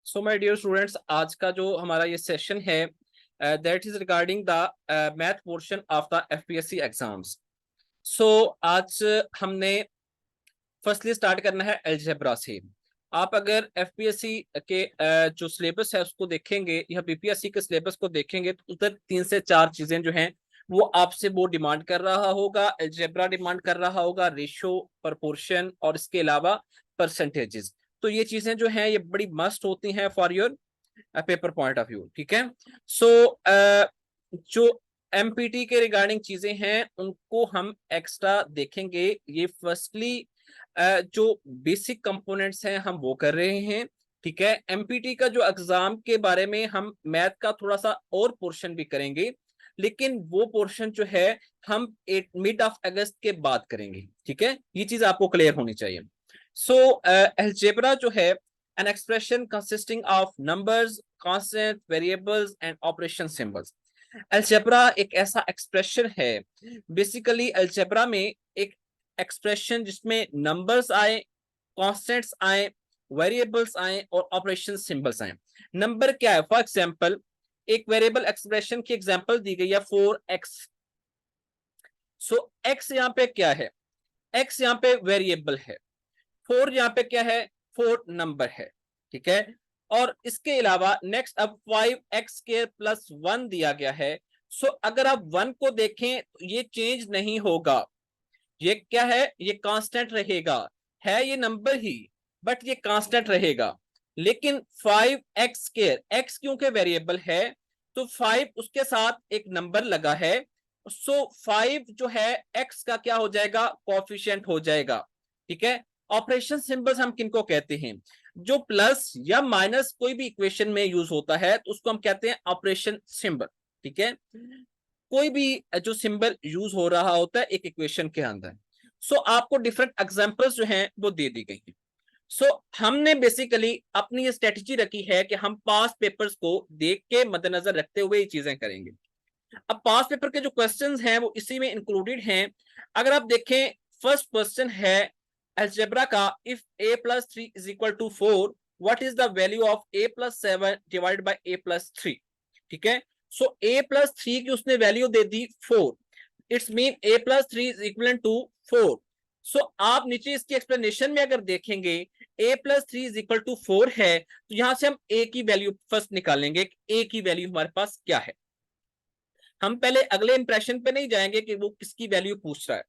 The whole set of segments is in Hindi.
सो माय डियर स्टूडेंट्स, आज का जो हमारा ये सेशन है that is regarding the math portion of the FPSC exams. So आज हमने फर्स्टली स्टार्ट करना है अलजेब्रा से। आप अगर एफपीएससी के जो सिलेबस है उसको देखेंगे या बीपीएससी के सिलेबस को देखेंगे तो उधर 3 से 4 चीजें जो हैं वो आपसे वो डिमांड कर रहा होगा। अलजेब्रा डिमांड कर रहा होगा, रेशियो, प्रोपोर्शन और इसके अलावा परसेंटेजेस। तो ये चीजें जो हैं ये बड़ी मस्ट होती हैं for your paper point of view. ठीक है। सो जो एमपीटी के रिगार्डिंग चीजें हैं उनको हम एक्स्ट्रा देखेंगे। ये फर्स्टली जो बेसिक कंपोनेंट्स हैं हम वो कर रहे हैं। ठीक है। एमपीटी का जो एग्जाम के बारे में हम मैथ का थोड़ा सा और पोर्शन भी करेंगे, लेकिन वो पोर्शन जो है हम मिड ऑफ अगस्त के बाद करेंगे। ठीक है, ये चीज आपको क्लियर होनी चाहिए। सो अलजेब्रा जो है an expression consisting of numbers, constant, variables and operation symbols। Algebra एक ऐसा एक्सप्रेशन है, बेसिकली अलजेब्रा में एक एक्सप्रेशन जिसमें नंबर्स आए, कॉन्स्टेंट्स आए, वेरिएबल्स आए और ऑपरेशन सिंबल्स आए। नंबर क्या है? फॉर एग्जांपल एक वेरिएबल एक्सप्रेशन की एग्जांपल दी गई है 4x। सो x यहाँ पे क्या है? x यहाँ पे वेरिएबल है। 4 यहाँ पे क्या है? 4 नंबर है। ठीक है। और इसके अलावा नेक्स्ट अब 5x² + 1 दिया गया है। सो अगर आप 1 को देखें तो ये चेंज नहीं होगा, ये क्या है? ये कांस्टेंट रहेगा। है ये नंबर ही, बट ये कांस्टेंट रहेगा। लेकिन 5x², x क्योंकि वेरिएबल है तो 5 उसके साथ एक नंबर लगा है। सो 5 जो है x का क्या हो जाएगा? कोएफिशिएंट हो जाएगा। ठीक है। ऑपरेशन सिंबल्स हम किनको कहते हैं? जो प्लस या माइनस कोई भी इक्वेशन में यूज होता है तो उसको हम कहते हैं ऑपरेशन सिंबल। ठीक है। कोई भी जो सिंबल यूज हो रहा होता है एक इक्वेशन के अंदर। सो आपको डिफरेंट एग्जांपल्स जो हैं वो दे दी गई हैं। सो हमने बेसिकली अपनी ये स्ट्रेटेजी रखी है कि हम पास पेपर्स को देख के मद्देनजर रखते हुए ये चीजें करेंगे। अब पास पेपर के जो क्वेश्चंस हैं वो इसी में इंक्लूडेड हैं। अगर आप देखें, फर्स्ट क्वेश्चन है अलजेब्रा का, if a+3 = 4 what is the value of a+7 divided by a+3। ठीक है। सो a+3 की उसने वैल्यू दे दी 4। It's mean a+3 is equal to 4। So आप नीचे इसकी एक्सप्लेनेशन में अगर देखेंगे a+3 इज इक्वल टू 4 है तो यहां से हम a की वैल्यू फर्स्ट निकालेंगे। a की वैल्यू हमारे पास क्या है? हम पहले अगले इंप्रेशन पे नहीं जाएंगे कि वो किसकी वैल्यू पूछ रहा है।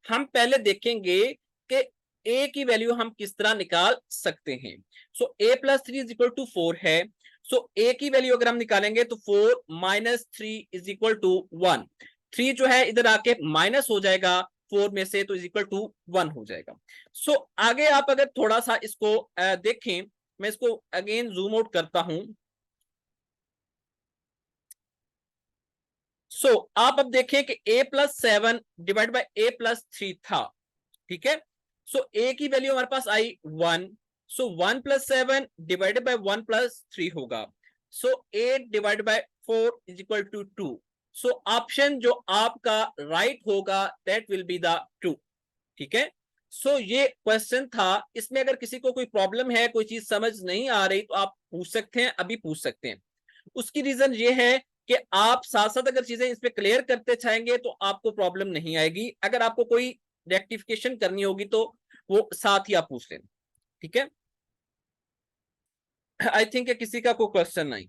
हम पहले देखेंगे कि a की वैल्यू हम किस तरह निकाल सकते हैं। सो a+3 इज इक्वल टू 4 है। सो a की वैल्यू अगर हम निकालेंगे तो 4 - 3 इज इक्वल टू 1। 3 जो है इधर आके माइनस हो जाएगा 4 में से, तो इज इक्वल टू 1 हो जाएगा। सो आगे आप अगर थोड़ा सा इसको देखें, मैं इसको अगेन जूम आउट करता हूं। सो आप अब देखें कि a+7 डिवाइड बाय a+3 था। ठीक है। सो a की वैल्यू हमारे पास आई 1। सो 1 + 7 डिवाइडेड बाय 1 + 3 होगा। So 8 divide by 4 is equal to 2। So option जो आपका राइट होगा दैट विल बी द 2। ठीक है। सो ये क्वेश्चन था। इसमें अगर किसी को कोई प्रॉब्लम है, कोई चीज समझ नहीं आ रही तो आप पूछ सकते हैं, अभी पूछ सकते हैं। उसकी रीजन ये है कि आप साथ साथ अगर चीजें इस पे क्लियर करते जाएंगे तो आपको प्रॉब्लम नहीं आएगी। अगर आपको कोई रेक्टिफिकेशन करनी होगी तो वो साथ ही आप पूछ लेना। ठीक है। आई थिंक किसी का कोई क्वेश्चन नहीं।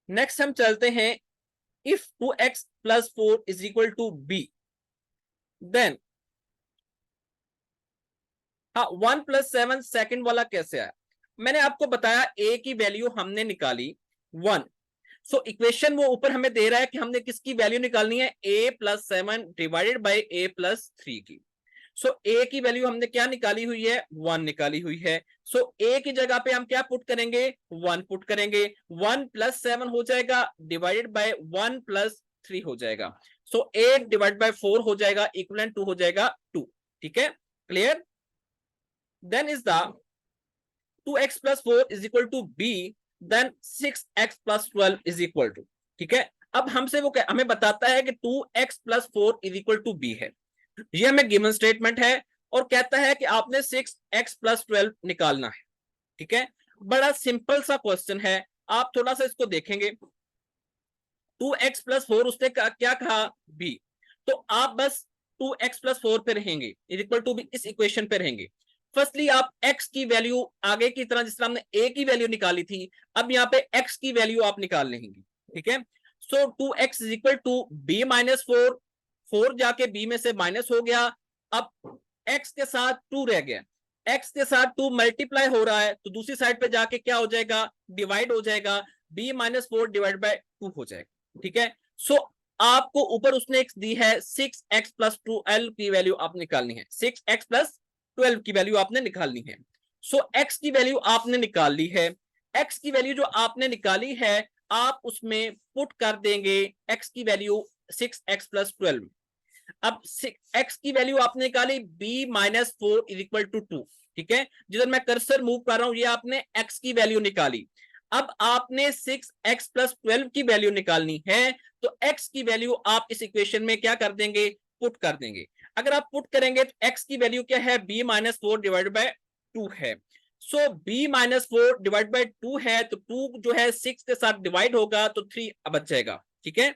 नेक्स्ट हम चलते हैं, if 2x + 4 is equal to b, then हाँ 1 + 7 सेकंड वाला कैसे आया? मैंने आपको बताया a की वैल्यू हमने निकाली 1। सो इक्वेशन वो ऊपर हमें दे रहा है कि हमने किसकी वैल्यू निकालनी है? a+7 डिवाइडेड बाय a+3 की। सो a की वैल्यू हमने क्या निकाली हुई है? 1 निकाली हुई है। सो a की जगह पे हम क्या पुट करेंगे? 1 पुट करेंगे। 1 + 7 हो जाएगा डिवाइडेड बाय 1 + 3 हो जाएगा। सो 8 डिवाइड बाय 4 हो जाएगा, इक्वल टू हो जाएगा 2। ठीक है, clear? Then is the 2x + 4 is equal to b, then 6x + 12 is equal to. ठीक है। अब हमसे वो हमें बताता है कि 2x + 4 is equal to b है। ये हमें गिवन स्टेटमेंट है और कहता है कि आपने 6x + 12 निकालना है। ठीक है। बड़ा सिंपल सा क्वेश्चन है, आप थोड़ा सा इसको देखेंगे। 2x+4 उसने क्या कहा, b, तो आप बस 2x+4 पे रहेंगे, इक्वल टू b, इस इक्वेशन पे रहेंगे। फर्स्टली आप x की वैल्यू आगे की तरह जिस तरह हमने a की वैल्यू निकाली थी, अब यहाँ पे x की वैल्यू आप निकाल लेंगे, ठीक है। सो 2x is equal to b-4, 4 जाके b में से माइनस हो गया, अब x के साथ 2 रह गया, x के साथ 2 मल्टीप्लाई हो रहा है तो दूसरी साइड पे जाके क्या हो जाएगा, डिवाइड हो जाएगा, b-4 डिवाइड बाय 2 हो जाएगा, ठीक है। सो आपको ऊपर उसने x दी है 6x+12 की वैल्यू आप निकालनी है, 6x+12 की वैल्यू आपने निकालनी है। सो x की वैल्यू आपने निकाल ली है, x की वैल्यू जो आपने निकाली है आप उसमें पुट कर देंगे x की वैल्यू 6x+12। अब x की वैल्यू आपने निकाली b-4 इज इक्वल टू 2, ठीक है। जिधर मैं कर्सर मूव कर रहा हूं ये आपने x की वैल्यू निकाली, अब आपने 6x+12 की वैल्यू निकालनी है, तो x की वैल्यू आप इस इक्वेशन में क्या कर देंगे, पुट कर देंगे। अगर आप पुट करेंगे तो x की वैल्यू क्या है, b-4 डिवाइड बाय 2 है। सो b-4 डिवाइड बाय 2 है, तो 2 जो है 6 के साथ डिवाइड होगा तो 3 बच जाएगा, ठीक है।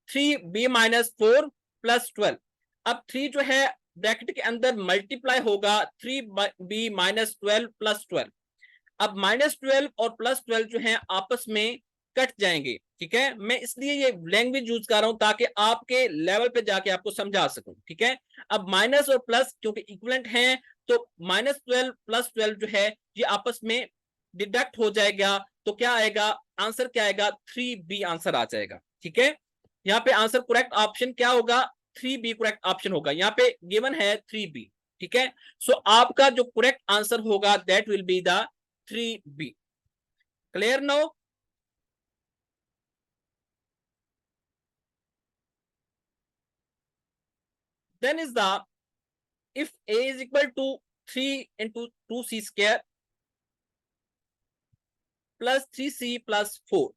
3b-4 प्लस 12, अब 3 जो है ब्रैकेट के अंदर मल्टीप्लाई होगा, 3b-12 प्लस 12, अब -12 और +12 जो है आपस में कट जाएंगे, ठीक है। मैं इसलिए ये लैंग्वेज यूज कर रहा हूं ताकि आपके लेवल पे जाके आपको समझा सकूं, ठीक है। अब माइनस और प्लस क्योंकि इक्विवेलेंट हैं, तो -12 +12 जो है ये आपस में डिडक्ट हो जाएगा, तो क्या आएगा, आंसर क्या आएगा, 3b आंसर आ जाएगा, ठीक है। यहाँ पे आंसर करेक्ट ऑप्शन क्या होगा, 3b करेक्ट ऑप्शन होगा, यहाँ पे गिवन है 3b, ठीक है। सो आपका जो करेक्ट आंसर होगा that will be the 3b। Clear now? Then is the, if a is equal to 3 into 2c square plus 3c plus 4,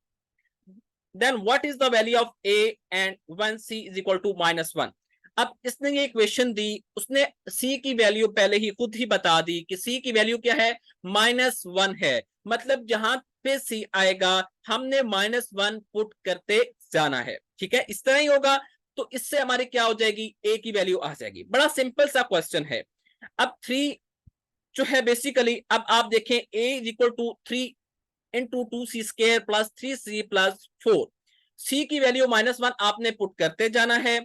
then what is the value of a and 1c is equal to -1। अब इसने ये इक्वेशन दी, उसने c की वैल्यू पहले ही खुद ही बता दी कि c की वैल्यू क्या है, -1 है, मतलब जहां पे c आएगा हमने -1 पुट करते जाना है, ठीक है। इस तरह ही होगा, तो इससे हमारी क्या हो जाएगी, a की वैल्यू आ जाएगी। बड़ा सिंपल सा क्वेश्चन है। अब 3 जो है बेसिकली, अब आप देखें a is equal to 3 into 2c² plus 3c plus 4, c की वैल्यू -1 आपने पुट करते जाना है।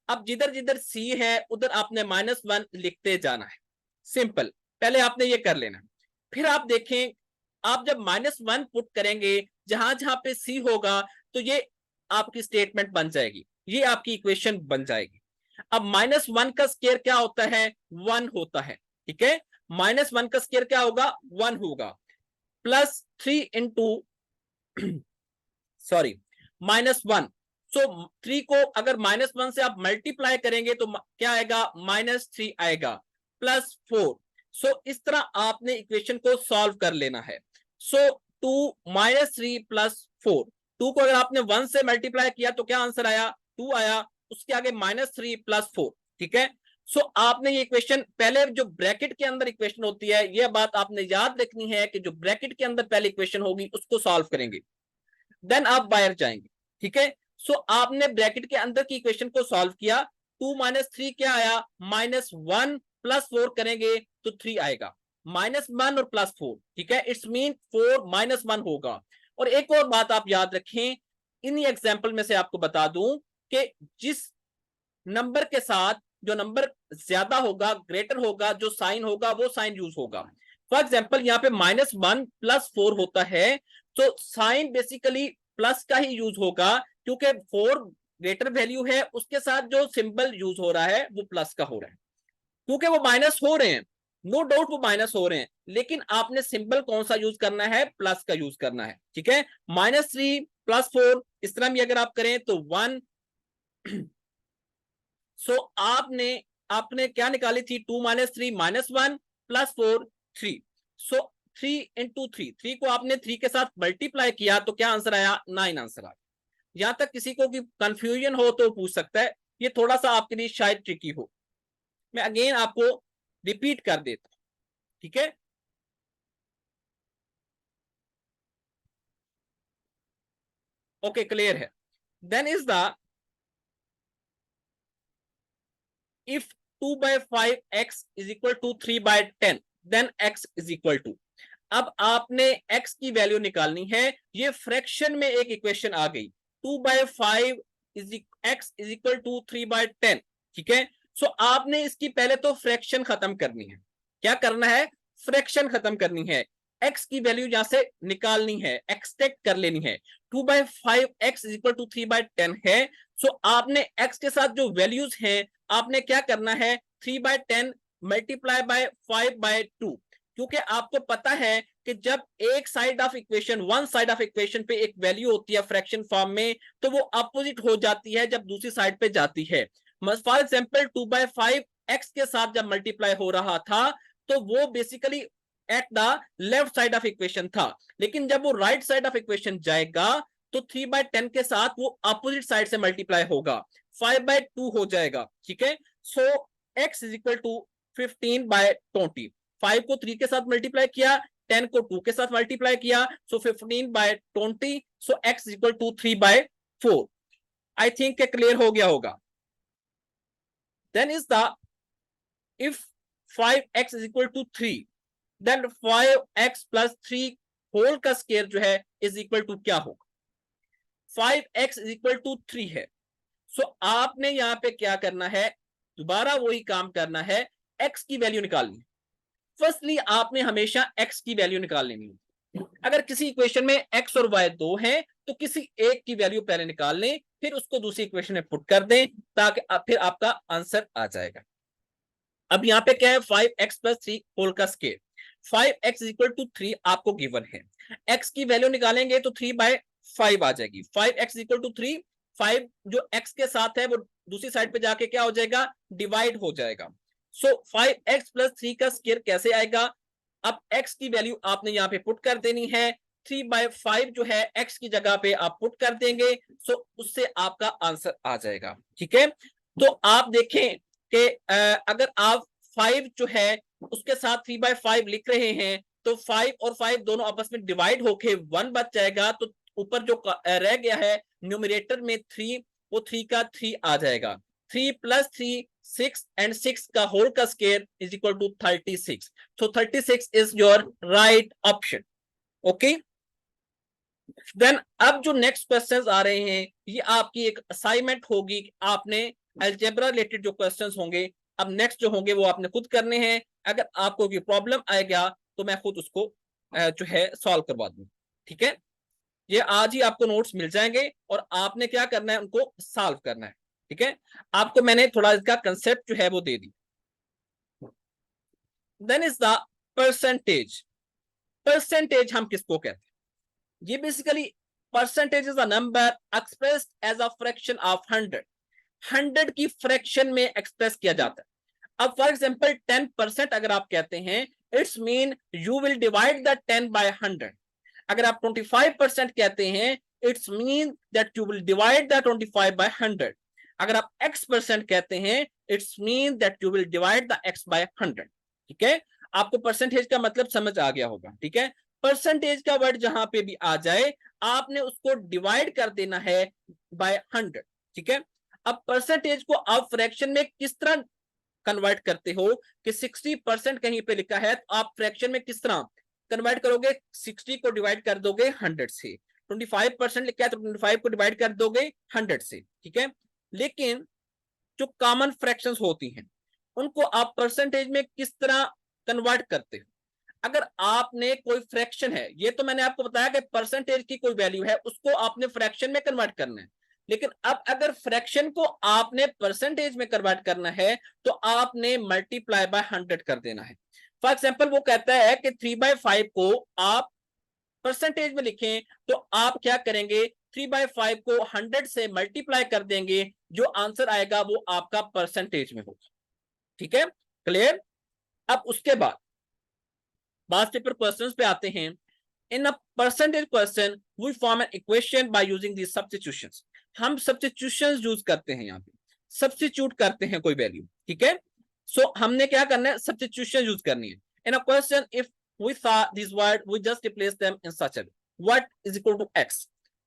अब जिधर जिधर c है उधर आपने -1 लिखते जाना है, सिंपल, पहले आपने ये कर लेना। फिर आप देखें, आप जब -1 पुट करेंगे जहां जहां पे c होगा तो ये आपकी स्टेटमेंट बन जाएगी, ये आपकी इक्वेशन बन जाएगी। अब -1 का स्क्वायर क्या होता है, 1 होता है, ठीक है। -1 का स्क्वायर क्या होगा, 1 होगा, प्लस 3 इंटू सॉरी -1। सो 3 को अगर -1 से आप मल्टीप्लाई करेंगे तो क्या आएगा, -3 आएगा, प्लस 4। सो इस तरह आपने इक्वेशन को सॉल्व कर लेना है। सो 2 -3 प्लस 4, 2 को अगर आपने 1 से मल्टीप्लाई किया तो क्या आंसर आया, 2 आया, उसके आगे -3 प्लस 4, ठीक है। सो आपने ये इक्वेशन, पहले जो ब्रैकेट के अंदर इक्वेशन होती है, यह बात आपने याद रखनी है कि जो ब्रैकेट के अंदर पहले इक्वेशन होगी उसको सॉल्व करेंगे, देन आप बाहर जाएंगे, ठीक है। सो आपने ब्रैकेट के अंदर की इक्वेशन को सॉल्व किया, 2 -3 क्या आया, -1 प्लस 4 करेंगे तो 3 आएगा, -1 और प्लस 4, ठीक है। इट्स मीन 4 -1 होगा। और एक और बात आप याद रखें, इन एग्जाम्पल में से आपको बता दूं कि जिस नंबर के साथ जो नंबर ज्यादा होगा, ग्रेटर होगा, जो साइन होगा वो साइन यूज होगा। फॉर एग्जाम्पल यहाँ पे -1 प्लस 4 होता है, तो साइन बेसिकली प्लस का ही यूज होगा, क्योंकि 4 ग्रेटर वैल्यू है, उसके साथ जो सिंबल यूज हो रहा है वो प्लस का हो रहा है, क्योंकि वो माइनस हो रहे हैं, नो डाउट वो माइनस हो रहे हैं, लेकिन आपने सिंबल कौन सा यूज करना है, प्लस का यूज करना है, ठीक है। -3 प्लस 4 इस तरह भी अगर आप करें तो 1। सो आपने आपने क्या निकाली थी, 2 -3 -1 प्लस 4 3। सो 3 इंटू 3, 3 को आपने 3 के साथ मल्टीप्लाई किया तो क्या आंसर आया, 9 आंसर आया। यहां तक किसी को भी कंफ्यूजन हो तो पूछ सकता है, ये थोड़ा सा आपके लिए शायद ट्रिकी हो, मैं अगेन आपको रिपीट कर देता हूं, ठीक है। ओके क्लियर है। Then is the if 2 by 5x is equal to 3 by 10 then x is equal to, अब आपने x की वैल्यू निकालनी है। ये फ्रैक्शन में एक इक्वेशन आ गई, 2 by 5 x is equal to 3 by 10, ठीक है। सो आपने इसकी पहले तो फ्रैक्शन खत्म करनी है। क्या करना है? फ्रैक्शन खत्म करनी है, x की वैल्यू यहां से निकालनी है, एक्सट्रैक्ट कर लेनी है। 2 by 5x is equal to 3 by 10 है। सो आपने x के साथ जो वैल्यूज हैं आपने क्या करना है, 3 by 10 मल्टीप्लाई बाय 5 by 2, क्योंकि आपको पता है कि जब एक side of equation, one side of equation पे एक वैल्यू होती है फ्रैक्शन फॉर्म में, तो वो अपोजिट हो जाती है जब दूसरी साइड पे जाती है। फॉर एग्जांपल 2 by 5 x के साथ जब मल्टीप्लाई हो रहा था तो वो basically at the left side of equation था, लेकिन जब वो राइट साइड ऑफ इक्वेशन जाएगा तो 3 by 10 के साथ वो अपोजिट साइड से मल्टीप्लाई होगा, 5 by 2 हो जाएगा, ठीक है। So x is equal to 15 by 20, 5 को 3 के साथ मल्टीप्लाई किया, 10 को 2 के साथ मल्टीप्लाई किया, so 15 by 20, so x is equal to 3 by 4। I think clear हो गया होगा। Then is the if 5x is equal to 3 then 5x plus 3 whole का स्क्वायर जो है इज इक्वल टू क्या होगा, 5x इज इक्वल टू 3 है। सो आपने यहां पे क्या करना है, दोबारा वही काम करना है, x की वैल्यू निकालनी। फर्स्टली आपने हमेशा x की वैल्यू निकाल लेनी है। अगर किसी इक्वेशन में x और y दो हैं तो किसी एक की वैल्यू पहले निकाल लें, फिर उसको दूसरी इक्वेशन में पुट कर दें, ताकि फिर आपका आंसर आ जाएगा। अब यहाँ पे क्या है, 5x प्लस 3 होल का स्क्वायर, 5x इक्वल टू 3 आपको गिवन है। x की वैल्यू निकालेंगे तो 3 by 5 आ जाएगी, 5x इक्वल टू 3, 5 जो x के साथ है वो दूसरी साइड पे जाके क्या हो जाएगा, डिवाइड हो जाएगा। सो 5x प्लस 3 का स्क्वायर कैसे आएगा, अब x की वैल्यू आपने यहाँ पे पुट कर देनी है, 3 by 5 जो है x की जगह पे आप पुट कर देंगे, सो उससे आपका आंसर आ जाएगा, ठीक है। तो आप देखें कि अगर आप 5 जो है उसके साथ 3 by 5 लिख रहे हैं तो 5 और 5 दोनों आपस में डिवाइड होके 1 बच जाएगा, तो ऊपर जो रह गया है न्यूमरेटर में 3, वो 3 का 3 आ जाएगा, 3 प्लस 3 6 एंड 6 का होल का square is equal to 36। So 36 is your right option, okay. Then अब जो नेक्स्ट क्वेश्चंस आ रहे हैं ये आपकी एक असाइनमेंट होगी, आपने अलजेब्रा रिलेटेड जो क्वेश्चंस होंगे अब नेक्स्ट जो होंगे वो आपने खुद करने हैं। अगर आपको कोई प्रॉब्लम आएगा तो मैं खुद उसको जो है सॉल्व करवा दूंगा, ठीक है। ये आज ही आपको नोट्स मिल जाएंगे और आपने क्या करना है, उनको सॉल्व करना है, ठीक है। आपको मैंने थोड़ा इसका कंसेप्ट जो है वो दे दी। Then is the percentage. Percentage हम किसको कहते हैं, ये basically percentage is a number expressed as a fraction of 100, 100 की फ्रैक्शन में एक्सप्रेस किया जाता है। अब फॉर एग्जांपल 10% अगर आप कहते हैं, it's mean you will divide the 10 by 100। अगर आप 25% कहते हैं, it's mean that you will divide the 25 by 100। अगर आप x% कहते हैं, it's mean that you will divide the x by 100, ठीक है। आपको परसेंटेज का मतलब समझ आ गया होगा, ठीक है। परसेंटेज का वर्ड जहां पे भी आ जाए आपने उसको डिवाइड कर देना है बाय 100, ठीक है। अब परसेंटेज को आप फ्रैक्शन में किस तरह कन्वर्ट करते हो कि 60% कहीं पे लिखा है तो आप फ्रैक्शन में किस तरह कन्वर्ट करोगे, 60 को डिवाइड कर दोगे 100 से, 25% लिखा है तो 25 को डिवाइड कर दोगे 100 से, ठीक है। लेकिन जो कॉमन फ्रैक्शंस होती हैं उनको आप परसेंटेज में किस तरह कन्वर्ट करते हो। अगर आपने कोई फ्रैक्शन है, ये तो मैंने आपको बताया कि परसेंटेज की कोई वैल्यू है उसको आपने फ्रैक्शन में कन्वर्ट करना है, लेकिन अब अगर फ्रैक्शन को आपने परसेंटेज में कन्वर्ट करना है तो आपने मल्टीप्लाई बाय 100 कर देना है। फॉर एग्जांपल वो कहता है कि 3 by 5 को आप परसेंटेज में लिखें तो आप क्या करेंगे, 3 by 5 को 100 से मल्टीप्लाई कर देंगे, जो आंसर आएगा वो आपका परसेंटेज में होगा, ठीक है, क्लियर। अब उसके बाद पास्ट पेपर क्वेश्चंस पे आते हैं। In a percentage question we form an equation by using the substitutions. हम सब्स्टिट्यूशंस यूज करते हैं, यहाँ पे सब्स्टिट्यूट करते हैं कोई वैल्यू, ठीक है। सो हमने क्या करना है, सब्स्टिट्यूशन यूज करनी है। In a question if we saw this word we just replace them in such a way, what is equal to x,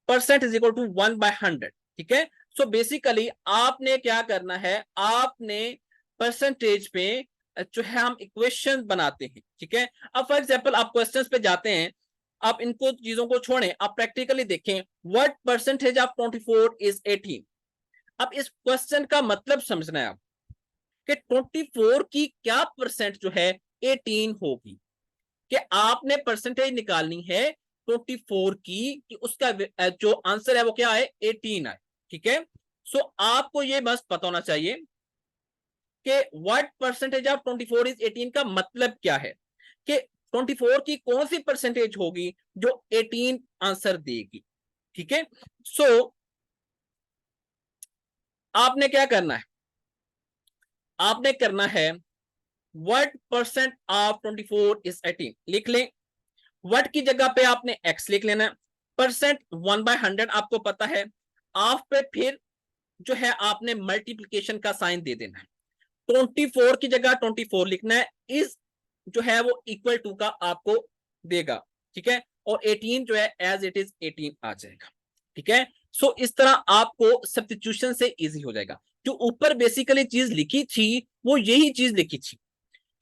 percent is equal to 1/100, ठीक है। सो बेसिकली आपने क्या करना है, आपने परसेंटेज पे जो है हम इक्वेशन बनाते हैं, ठीक है। अब फॉर एग्जांपल आप क्वेश्चंस पे जाते हैं, आप इनको चीजों को छोड़ें, आप प्रैक्टिकली देखें, व्हाट परसेंटेज ऑफ 24 इज 18। अब इस क्वेश्चन का मतलब समझना है आप कि 24 की क्या परसेंट जो है 18 होगी, कि आपने परसेंटेज निकालनी है 24 की, कि उसका जो आंसर है वो क्या है, 18 है, ठीक है। सो आपको ये बस पता होना चाहिए कि व्हाट परसेंटेज ऑफ 24 इज 18 का मतलब क्या है, कि 24 की कौन सी परसेंटेज होगी जो 18 आंसर देगी, ठीक है। सो आपने क्या करना है, आपने करना है व्हाट परसेंट ऑफ 24 इज 18 लिख लें। व्हाट की जगह पे आपने एक्स लिख लेना है, परसेंट 1/100 आपको पता है, ऑफ पे फिर जो है आपने मल्टीप्लीकेशन का साइन दे देना है, 24 की जगह 24 लिखना है, इस जो है वो इक्वल टू का आपको देगा, ठीक है। और 18 जो है एज इट इज 18 आ जाएगा, ठीक है। सो इस तरह आपको सब्स्टिट्यूशन से इजी हो जाएगा। जो ऊपर बेसिकली चीज लिखी थी वो यही चीज लिखी थी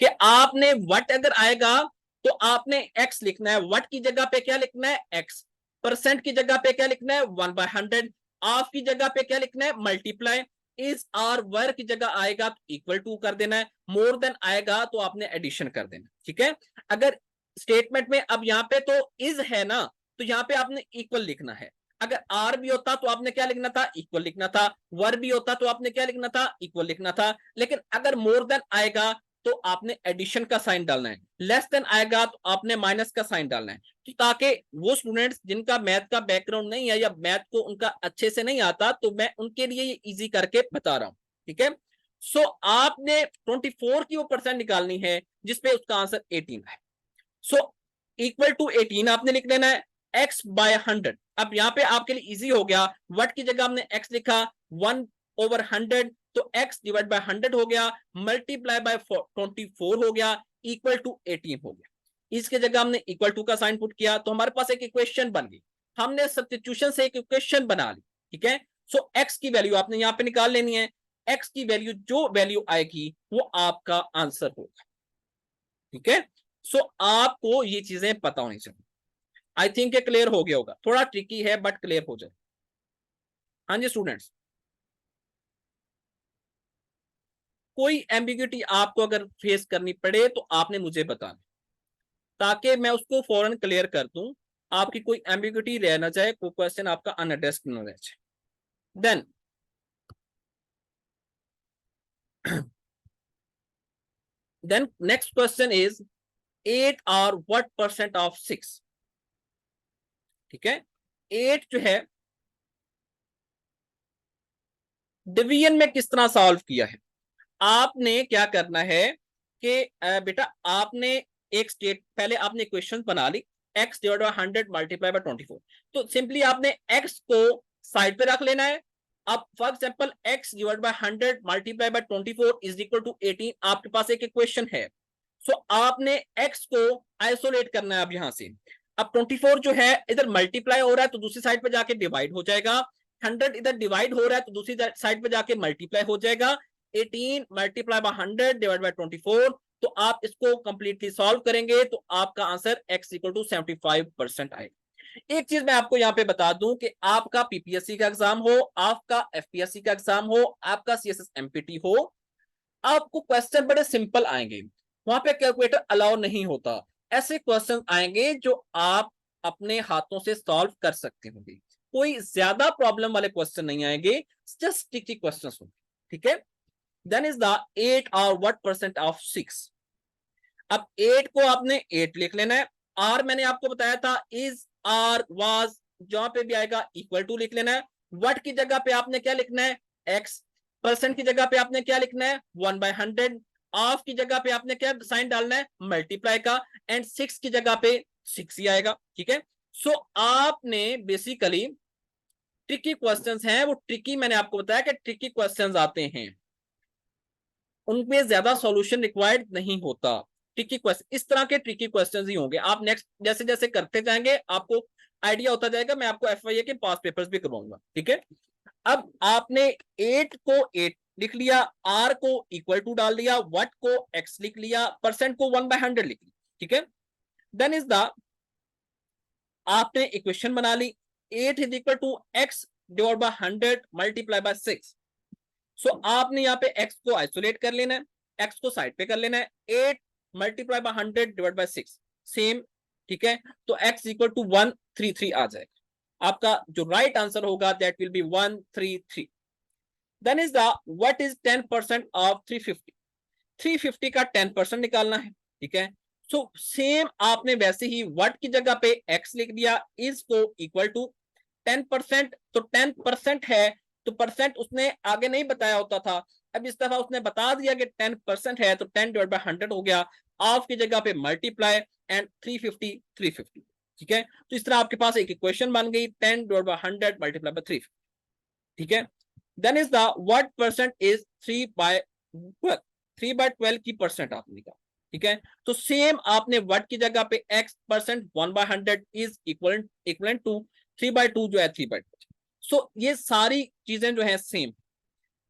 कि आपने व्हाट अगर आएगा तो आपने एक्स लिखना है, व्हाट की जगह पे क्या लिखना है, एक्स, परसेंट की जगह पे क्या लिखना है, 1/100, ऑफ की जगह पे क्या लिखना है, मल्टीप्लाई, इज और वर की जगह आएगा तो इक्वल टू कर देना है, मोर देन आएगा तो आपने एडिशन कर देना, ठीक है। अगर स्टेटमेंट में अब यहाँ पे तो इज है ना, तो यहाँ पे आपने इक्वल लिखना है। अगर आर भी होता तो आपने क्या लिखना था, इक्वल लिखना था, वर भी होता तो आपने क्या लिखना था, इक्वल लिखना था। लेकिन अगर मोर देन आएगा तो आपने एडिशन का साइन डालना है, लेस देन आएगा तो आपने माइनस का साइन डालना है, तो ताकि वो स्टूडेंट्स जिनका मैथ का बैकग्राउंड नहीं है या मैथ को उनका अच्छे से नहीं आता, तो मैं उनके लिए ये इजी करके बता रहा हूं, ठीक है। सो आपने 24 की वो परसेंट निकालनी है जिसपे उसका आंसर 18 है। सो इक्वल टू 18 आपने लिख देना है, x/100। अब यहाँ पे आपके लिए इजी हो गया, व्हाट की जगह हमने x लिखा 1/100, तो x डिवाइड बाय 100 हो गया, मल्टीप्लाई बाय 24 हो गया, इक्वल टू 18 हो गया। इसके जगह हमने इक्वल टू का साइन पुट किया तो हमारे पास एक इक्वेशन बन गई। हमने सब्स्टिट्यूशन से एक इक्वेशन बना ली, ठीक है। सो x की वैल्यू आपने यहाँ पे निकाल लेनी है, x की वैल्यू जो वैल्यू आएगी वो आपका आंसर होगा, ठीक है। सो आपको ये चीजें पता होनी चाहिए। आई थिंक ये क्लियर हो गया होगा, थोड़ा ट्रिकी है बट क्लियर हो जाए। हाँ जी स्टूडेंट्स, कोई एम्बिग्यूटी आपको अगर फेस करनी पड़े तो आपने मुझे बताना, ताकि मैं उसको फौरन क्लियर कर दूं, आपकी कोई एम्बिग्यूटी रह ना जाए, कोई क्वेश्चन आपका अनएड्रेस्ड न रह जाए। Then then next question is 8 और व्हाट परसेंट ऑफ 6, ठीक है। 8 जो है डिवीजन में किस तरह सॉल्व किया है, आपने क्या करना है कि बेटा आपने एक स्टेट पहले आपने इक्वेशन बना ली, x divide by 100 multiply by 24, तो सिंपली आपने x को साइड पे रख लेना है। अब for example x divide by 100 multiply by 24 is equal to 18, आपके पास एक इक्वेशन है। सो आपने x को आइसोलेट करना है अब यहां से। अब 24 जो है इधर मल्टीप्लाई हो रहा है तो दूसरी साइड पे जाके डिवाइड हो जाएगा, 100 इधर डिवाइड हो रहा है तो दूसरी साइड पे जाके मल्टीप्लाई हो जाएगा, 18 मल्टीप्लाई बाय 100 डिवाइड बाय 24। तो आप इसको कंप्लीटली सॉल्व करेंगे तो आपका आंसर x इक्वल टू 75% आएगा। एक चीज मैं आपको यहाँ पे बता दूं कि आपका पीपीएससी का एग्जाम हो, आपका एफपीएससी का एग्जाम हो, आपका सीएसएस एमपीटी हो, आपको क्वेश्चन बड़े सिंपल आएंगे, वहां पे कैलकुलेटर अलाउ नहीं होता। ऐसे क्वेश्चन आएंगे जो आप अपने हाथों से सॉल्व कर सकते होंगे, कोई ज्यादा प्रॉब्लम वाले क्वेश्चन नहीं आएंगे, जस्ट ट्रिकी क्वेश्चंस होंगे, ठीक है। देन इज द 8 और व्हाट परसेंट ऑफ 6। अब 8 को आपने 8 लिख लेना है, आर मैंने आपको बताया था इज आर वाज, जहां पे भी आएगा इक्वल टू लिख लेना है। व्हाट की जगह पे आपने क्या लिखना है, एक्स, परसेंट की जगह पे आपने क्या लिखना है 1/100, ऑफ की जगह पे आपने क्या साइन डालना है, मल्टीप्लाई का, एंड 6 की जगह पे 6 ही आएगा, ठीक है। सो आपने बेसिकली ट्रिकी क्वेश्चंस हैं, वो ट्रिकी मैंने आपको बताया कि ट्रिकी क्वेश्चंस आते हैं, उनमें ज्यादा सॉल्यूशन रिक्वायर्ड नहीं होता। ट्रिकी क्वेश्चन इस तरह के ट्रिकी क्वेश्चंस ही होंगे, आप नेक्स्ट जैसे जैसे करते जाएंगे आपको आइडिया होता जाएगा, मैं आपको FYA के पास पेपर्स भी करवाऊंगा, ठीक है। अब आपने 8 को 8 लिख लिया, आर को इक्वल टू डाल दिया, व्हाट को x लिख लिया, परसेंट को 1/100 लिख लिया, ठीक है। देन इज द, आपने इक्वेशन बना ली, 8 is equal to x divide by 100 multiply by 6। So आपने यहाँ पे x को आइसोलेट कर लेना है, x को साइड पे कर लेना है, 8 multiply by 100 divide by 6 same, ठीक है। तो x इक्वल टू 133 आ जाएगा। आपका जो राइट आंसर होगा that will be 133। Then is the, what is 10% of 350? 350 का 10% निकालना है, ठीक है। सो सेम आपने वैसे ही व्हाट की जगह पे x लिख दिया, इज को इक्वल टू 10%। तो 10% है तो परसेंट उसने आगे नहीं बताया होता था, अब इस दफा उसने बता दिया कि 10% है, तो 10 डिवाइड बाय 100 हो गया, ऑफ की जगह पे मल्टीप्लाई एंड 350 350, ठीक है। तो इस तरह आपके पास एक इक्वेशन बन गई, 10 डिवाइड बाय 100 मल्टीप्लाई बाय 350, ठीक है। Then is the, what percent is 3/12 की परसेंट आपने लिखा, ठीक है। तो सेम आपने व्हाट की जगह पे x percent 1/100 is equal to 3/2 जो है 3/2। सो ये सारी चीजें जो है सेम।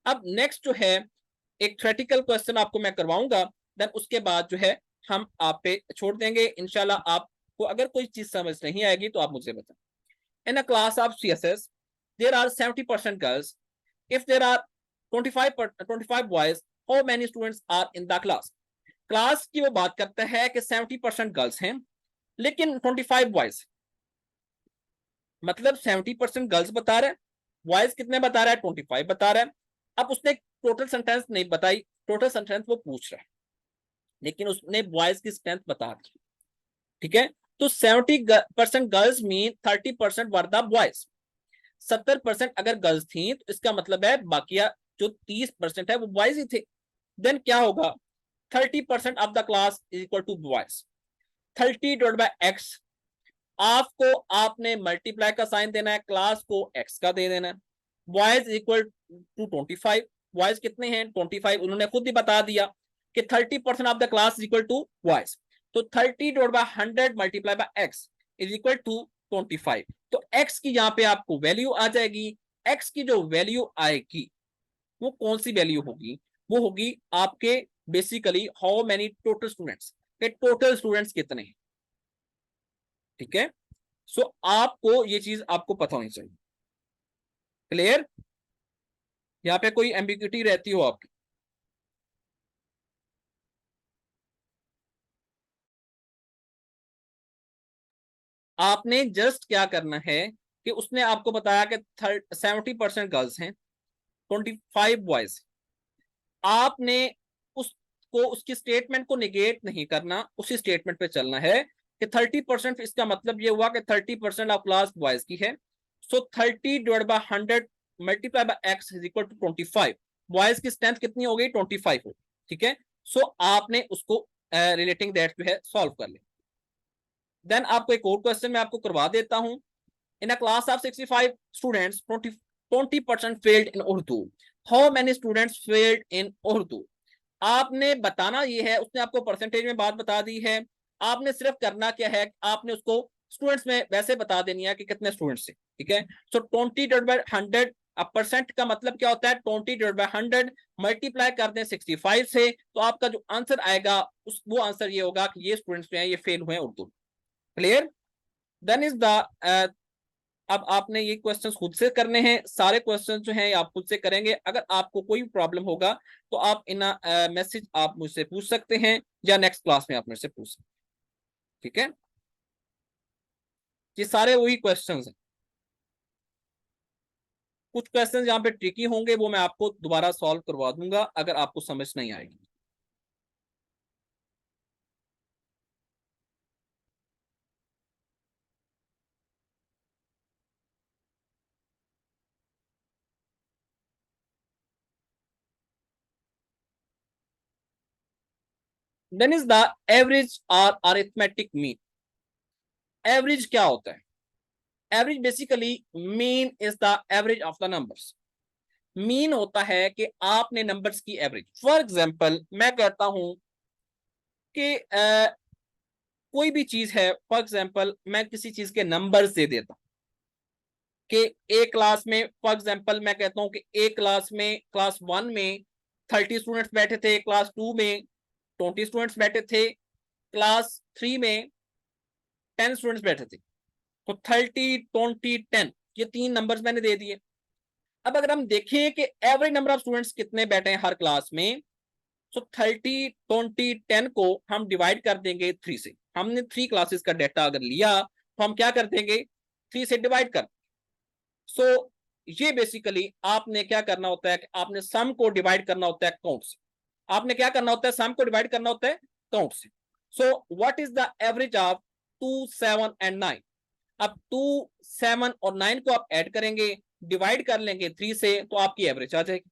अब नेक्स्ट जो है एक थ्योरेटिकल क्वेश्चन आपको मैं करवाऊंगा, देन उसके बाद जो है हम आप पे छोड़ देंगे इंशाल्लाह। आपको अगर कोई चीज समझ नहीं आएगी तो आप मुझे बताएं। In a class of CSS there are 70% girls. If there are 25 boys, how many students are in the class? Class की वो बात करता है कि 70% गर्ल्स हैं लेकिन 25 बॉयज, मतलब 70% गर्ल्स बता रहा है, बॉयज कितने बता रहा है, 25 बता रहा है। अब उसने टोटल सेंटेंस नहीं बताई, टोटल सेंटेंस वो पूछ रहा है, लेकिन उसने बॉयज की स्ट्रेंथ बता दी, ठीक है। तो 70% girls mean 30% were the boys. 70% अगर गर्ल्स थी तो इसका मतलब है बाकी जो 30% है वो बॉयज ही थे। देन क्या होगा, 30% of the class is equal to boys. 30 divide by x, आपको आपने मल्टीप्लाई का साइन देना है, क्लास को x का दे देना है। बॉयज इक्वल टू 25, बॉयज कितने हैं 25, उन्होंने खुद ही बता दिया कि 30% of the class is equal to boys. तो 30 divide by 100 multiply by x is equal to 25। तो x की यहाँ पे आपको वैल्यू आ जाएगी, x की जो वैल्यू आएगी वो कौन सी वैल्यू होगी, वो होगी आपके basically how many total students, के टोटल स्टूडेंट्स कितने हैं, ठीक है। सो आपको ये चीज आपको पता होनी चाहिए। क्लियर? यहाँ पे कोई एम्बिग्यूटी रहती हो आपकी? आपने जस्ट क्या करना है कि उसने आपको बताया कि 70% गर्ल्स हैं, 25 बॉयज। आपने उसको उसकी स्टेटमेंट को निगेट नहीं करना, उसी स्टेटमेंट पे चलना है कि 30%, इसका मतलब ये हुआ कि 30% ऑफ क्लास बॉयज की है। So 30 divide by 100 multiply by x is equal to 25। Boys की स्ट्रेंथ कितनी हो गई, 25 हो, ठीक है। सो आपने उसको रिलेटिंग दैट जो है सॉल्व कर लिया। देन आपको एक और क्वेश्चन मैं आपको करवा देता हूं। In a class of 65 students, 20% failed in Urdu, how many students failed in Urdu? आपने बताना ये है, उसने आपको परसेंटेज में बात बता दी है, आपने सिर्फ करना क्या है, आपने उसको स्टूडेंट्स में वैसे बता देनी है कि कितने स्टूडेंट्स है, ठीक है। सो 20 डिवाइड बाय 100, अब परसेंट का मतलब क्या होता है, 20 डिवाइड बाय 100 मल्टीप्लाई कर दें 65 से, तो आपका जो आंसर आएगा उस वो आंसर ये होगा कि ये स्टूडेंट्स जो हैं ये फेल हुए हैं Urdu. Clear? Then is the, अब आपने ये क्वेश्चंस खुद से करने हैं, सारे क्वेश्चंस जो हैं आप खुद से करेंगे। अगर आपको कोई प्रॉब्लम होगा तो आप इन मैसेज आप मुझसे पूछ सकते हैं या नेक्स्ट क्लास में आप मेरे से पूछ सकते हैं, ठीक है। ये सारे वही क्वेश्चंस हैं, कुछ क्वेश्चंस यहाँ पे ट्रिकी होंगे वो मैं आपको दोबारा सॉल्व करवा दूंगा अगर आपको समझ नहीं आएगी। देन इज द एवरेज और अरिथमेटिक मीन। एवरेज क्या होता है? Average basically, mean is the average of the numbers. Mean होता है कि आपने नंबर्स की एवरेज, फॉर एग्जाम्पल मैं कहता हूं कि कोई भी चीज है, फॉर एग्जाम्पल मैं किसी चीज के नंबर्स दे देता हूँ कि एक क्लास में, फॉर एग्जाम्पल मैं कहता हूँ कि एक क्लास में, क्लास 1 में 30 स्टूडेंट्स बैठे थे, क्लास 2 में 20 स्टूडेंट्स बैठे थे, क्लास 3 में 10 स्टूडेंट्स बैठे थे। तो 30, 20, 10 ये तीन नंबर्स मैंने दे दिए। अब अगर हम देखें कि एवरेज नंबर ऑफ स्टूडेंट्स कितने बैठे हैं हर क्लास में, तो 30, 20, 10 को हम डिवाइड कर देंगे 3 से। हमने 3 क्लासेस का डाटा अगर लिया तो हम क्या कर देंगे, 3 से डिवाइड कर। सो ये बेसिकली आपने क्या करना होता है कि आपने सम को डिवाइड करना होता है काउंट से। आपने क्या करना होता है, सम को डिवाइड करना होता है काउंट से। So what is the average of 2, 7 and 9? अब 2, 7 और 9 को आप ऐड करेंगे, डिवाइड कर लेंगे 3 से, तो आपकी एवरेज आ जाएगी।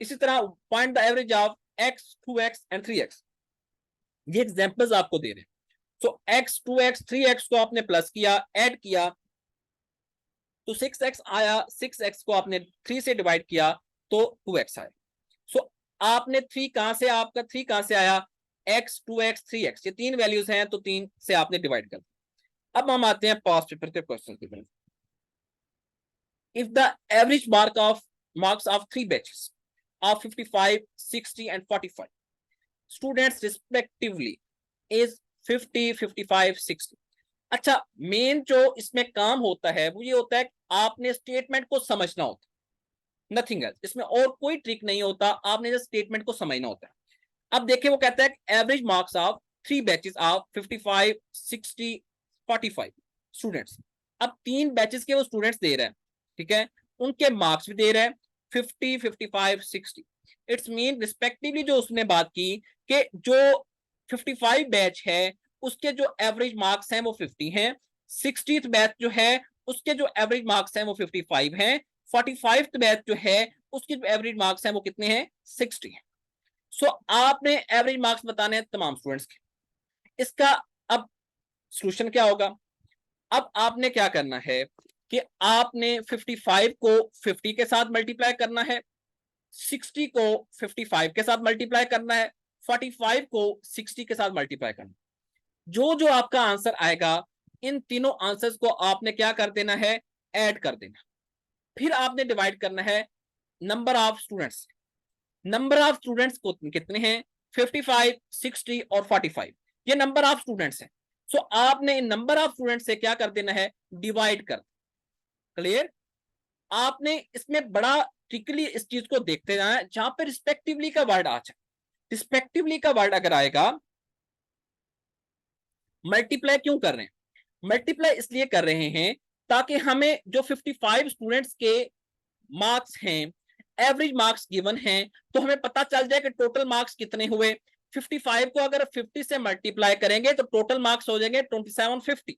इसी तरह find the average of x, 2x and 3x। ये एग्जांपल्स आपको दे रहे हैं। सो x, 2x, 3x को आपने प्लस किया, ऐड किया, तो 6x आया। 6x को आपने 3 से डिवाइड किया तो 2x आया। सो आपने 3 कहां से, आपका 3 कहां से आया, x, 2x, 3x, ये तीन वैल्यूज हैं तो 3 से आपने डिवाइड कर। अब हम आते हैं पास्ट पेपर के क्वेश्चन की तरफ। If the average marks of 3 batches of 55, 60 and 45 students respectively is 50, 55, 60। अच्छा, मेन जो इसमें काम होता है वो ये होता है आपने स्टेटमेंट को समझना होता है, नथिंग एल्स। इसमें और कोई ट्रिक नहीं होता, आपने जस्ट स्टेटमेंट को समझना होता है। अब देखिए वो कहता है average marks of 3 batches of 55, 60, 45 students. अब 3 बैचेस के वो स्टूडेंट्स दे रहे हैं, ठीक है, उनके मार्क्स भी दे रहे हैं 50, 55, 60। इट्स मीन रिस्पेक्टिवली जो उसने बात की कि जो 55 बैच है उसके जो एवरेज मार्क्स हैं वो 50 हैं, 60th बैच जो है उसके जो एवरेज मार्क्स हैं वो 55 हैं, 45th बैच जो है उसके जो एवरेज मार्क्स हैं वो कितने हैं, 60 हैं। सो आपने एवरेज मार्क्स बताने हैं तमाम स्टूडेंट्स के। इसका अब सॉल्यूशन क्या होगा, अब आपने क्या करना है कि आपने 55 को 50 के साथ मल्टीप्लाई करना है, 60 को 55 के साथ मल्टीप्लाई करना है, 45 को 60 के साथ मल्टीप्लाई करना है। जो जो आपका आंसर आएगा इन तीनों आंसर्स को आपने क्या कर देना है, ऐड कर देना। फिर आपने डिवाइड करना है number of students. Number of students कितने हैं, 55, 60 और 45, ये नंबर ऑफ स्टूडेंट्स हैं। सो आपने इन नंबर ऑफ स्टूडेंट्स से क्या कर देना है, डिवाइड कर। क्लियर? आपने इसमें बड़ा ट्रिकली इस चीज को देखते जाना है, जहां पे रिस्पेक्टिवली का वर्ड आ जाए। रिस्पेक्टिवली का वर्ड अगर आएगा, मल्टीप्लाई क्यों कर रहे हैं, मल्टीप्लाई इसलिए कर रहे हैं ताकि हमें जो 55 स्टूडेंट्स के मार्क्स हैं, एवरेज मार्क्स गिवन हैं, तो हमें पता चल जाए कि टोटल मार्क्स कितने हुए। 55 को अगर 50 से मल्टीप्लाई करेंगे तो टोटल मार्क्स हो जाएंगे 2750,